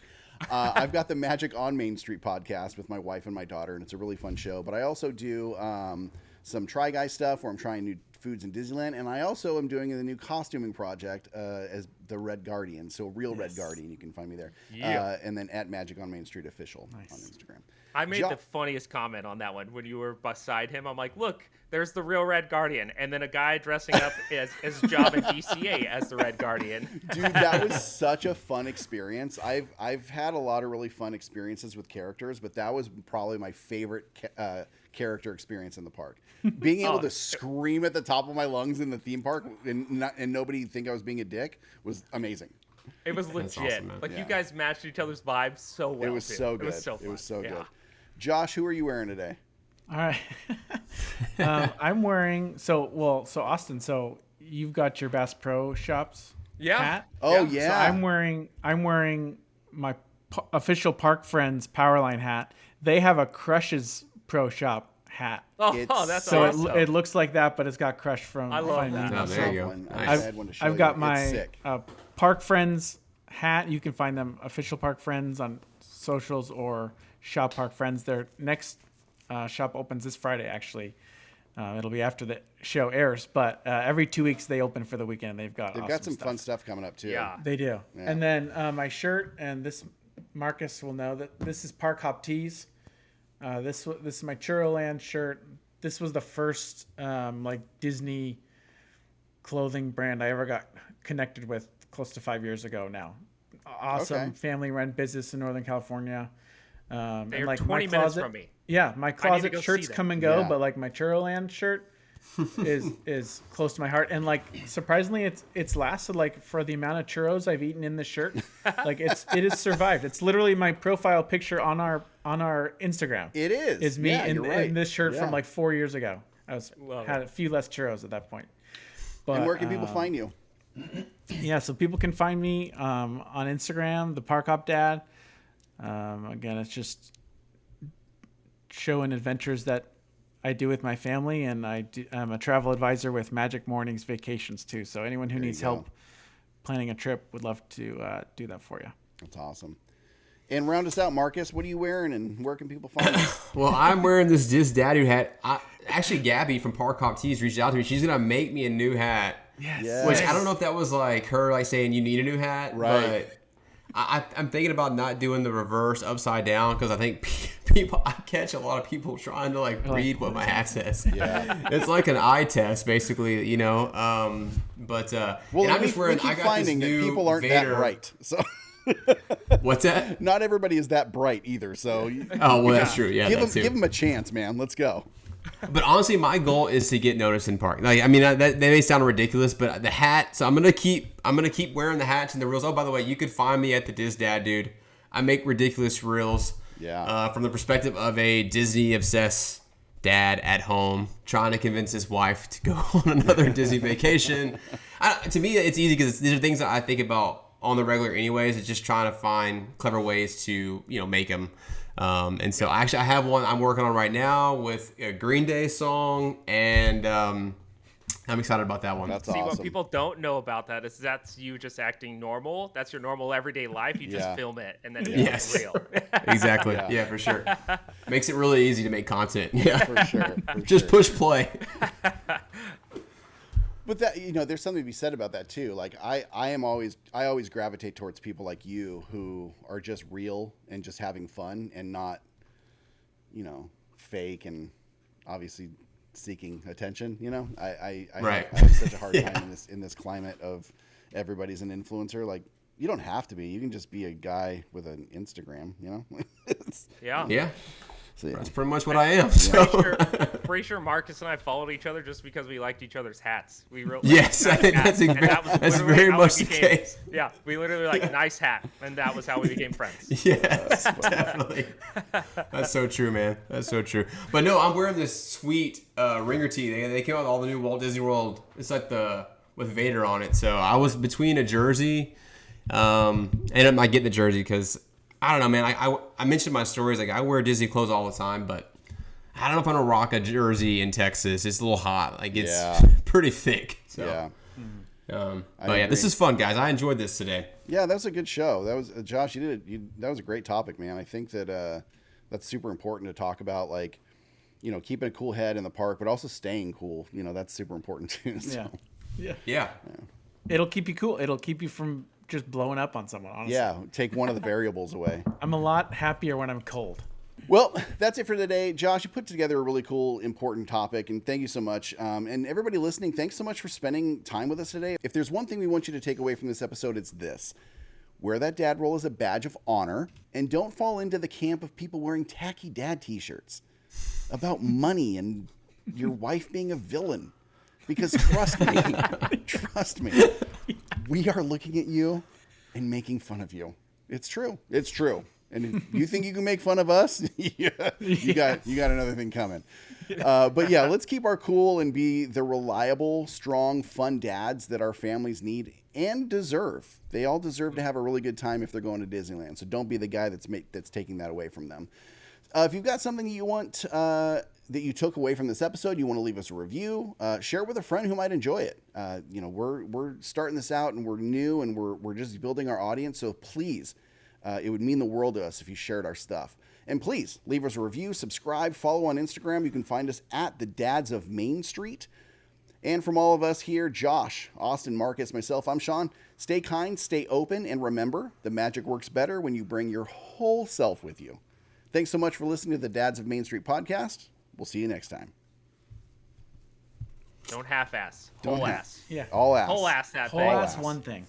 I've got the Magic on Main Street podcast with my wife and my daughter, and it's a really fun show. But I also do some Try Guy stuff where I'm trying new foods in Disneyland, and I also am doing the new costuming project as the Red Guardian. So Red Guardian, you can find me there. Yeah. And then at Magic on Main Street official on Instagram. I made the funniest comment on that one when you were beside him. I'm like, look, there's the real Red Guardian. And then a guy dressing up as his job at DCA as the Red Guardian. Dude, that was such a fun experience. I've had a lot of really fun experiences with characters, but that was probably my favorite character experience in the park. Being able to scream at the top of my lungs in the theme park and nobody think I was being a dick was amazing. It was legit. Awesome, you guys matched each other's vibes so well. It was so good. It was so fun. It was so good. Josh, who are you wearing today? All right. I'm wearing Austin. So you've got your Bass Pro Shops hat. Oh yeah. So I'm wearing my official Park Friends Powerline hat. They have a Crushes Pro Shop hat. Oh, that's so awesome. it looks like that, but it's got Crush from. I love that. Oh, there you go. I've got my Park Friends hat. You can find them official Park Friends on socials or Shop Park Friends. Their next shop opens this Friday, actually. It'll be after the show airs, but every 2 weeks they open for the weekend. They've got some fun stuff coming up too. Yeah, they do. Yeah. And then my shirt, and this Marcus will know that this is Park Hop Tees. This is my Churroland shirt. This was the first Disney clothing brand I ever got connected with close to 5 years ago now. Awesome family-run business in Northern California. They're and 20 minutes from me. Yeah, my closet shirts come and go, but like my Churroland shirt is close to my heart. And like surprisingly, it's lasted like for the amount of churros I've eaten in this shirt. Like it has survived. It's literally my profile picture on our Instagram. It is. Is me in this shirt from like 4 years ago. I had a few less churros at that point. But, and where can people find you? Yeah, so people can find me on Instagram, the Park Hop Dad. Again, it's just showing adventures that I do with my family, and I'm a travel advisor with Magic Mornings Vacations too. So anyone who needs help planning a trip would love to do that for you. That's awesome. And round us out, Marcus. What are you wearing, and where can people find you? Well, I'm wearing this Dad hat. Actually, Gabby from Park Hop Tees reached out to me. She's gonna make me a new hat. Yes. Which I don't know if that was like her like saying you need a new hat, right? But I'm thinking about not doing the reverse upside down because I think I catch a lot of people trying to like read what my hat says. Yeah, it's like an eye test basically, you know. But well, I'm just wearing. We keep I got finding this that new people aren't Vader. that bright. So what's that? Not everybody is that bright either. So oh well, that's true. Yeah, give them a chance, man. Let's go. But honestly, my goal is to get noticed in park. Like, I mean, that may sound ridiculous, but the hat. So I'm gonna keep wearing the hats and the reels. Oh, by the way, you could find me at the Diz Dad, dude. I make ridiculous reels. Yeah. From the perspective of a Disney obsessed dad at home trying to convince his wife to go on another Disney vacation. To me, it's easy because these are things that I think about on the regular anyways. It's just trying to find clever ways to, make them. And so I have one I'm working on right now with a Green Day song, and I'm excited about that one. That's See, awesome. what people don't know about that is that's you just acting normal. That's your normal everyday life. You just film it, and then it becomes real. Exactly. Yeah, for sure. Makes it really easy to make content. Yeah, For sure. just push play. But that, there's something to be said about that too. Like I always gravitate towards people like you who are just real and just having fun and not, fake and obviously seeking attention. I have such a hard time in this climate of everybody's an influencer. Like you don't have to be. You can just be a guy with an Instagram. Yeah. So, yeah. That's pretty much what I am. So. Pretty sure Marcus and I followed each other just because we liked each other's hats. We wrote yes, I think that's very much the case. Yeah, we literally like nice hat, and that was how we became friends. Yes, definitely. That's so true, man. That's so true. But no, I'm wearing this sweet ringer tee. They came out with all the new Walt Disney World. It's like with Vader on it. So I was between a jersey, and I might get the jersey because. I don't know, man. I mentioned my stories. Like I wear Disney clothes all the time, but I don't know if I'm gonna rock a jersey in Texas. It's a little hot. Like it's pretty thick. So. Yeah. But yeah, this is fun, guys. I enjoyed this today. Yeah, that was a good show. That was Josh. That was a great topic, man. I think that that's super important to talk about. Like, keeping a cool head in the park, but also staying cool. That's super important too. So. Yeah. It'll keep you cool. It'll keep you from just blowing up on someone, honestly. Yeah, take one of the variables away. I'm a lot happier when I'm cold. Well, that's it for today. Josh, you put together a really cool, important topic, and thank you so much. And everybody listening, thanks so much for spending time with us today. If there's one thing we want you to take away from this episode, it's this. Wear that dad roll as a badge of honor, and don't fall into the camp of people wearing tacky dad t-shirts about money and your wife being a villain. Because trust me, we are looking at you and making fun of you. It's true. It's true. And if you think you can make fun of us, you got another thing coming. But yeah, let's keep our cool and be the reliable, strong, fun dads that our families need and deserve. They all deserve to have a really good time if they're going to Disneyland. So don't be the guy that's taking that away from them. If you've got something you want that you took away from this episode, you want to leave us a review, share it with a friend who might enjoy it. We're starting this out and we're new and we're just building our audience. So please, it would mean the world to us if you shared our stuff. And please leave us a review, subscribe, follow on Instagram. You can find us at the Dads of Main Street. And from all of us here, Josh, Austin, Marcus, myself, I'm Sean. Stay kind, stay open, and remember, the magic works better when you bring your whole self with you. Thanks so much for listening to the Dads of Main Street podcast. We'll see you next time. Don't half-ass. Don't Whole half- ass. Yeah. All ass. Whole ass that Whole thing. ass ass. one thing.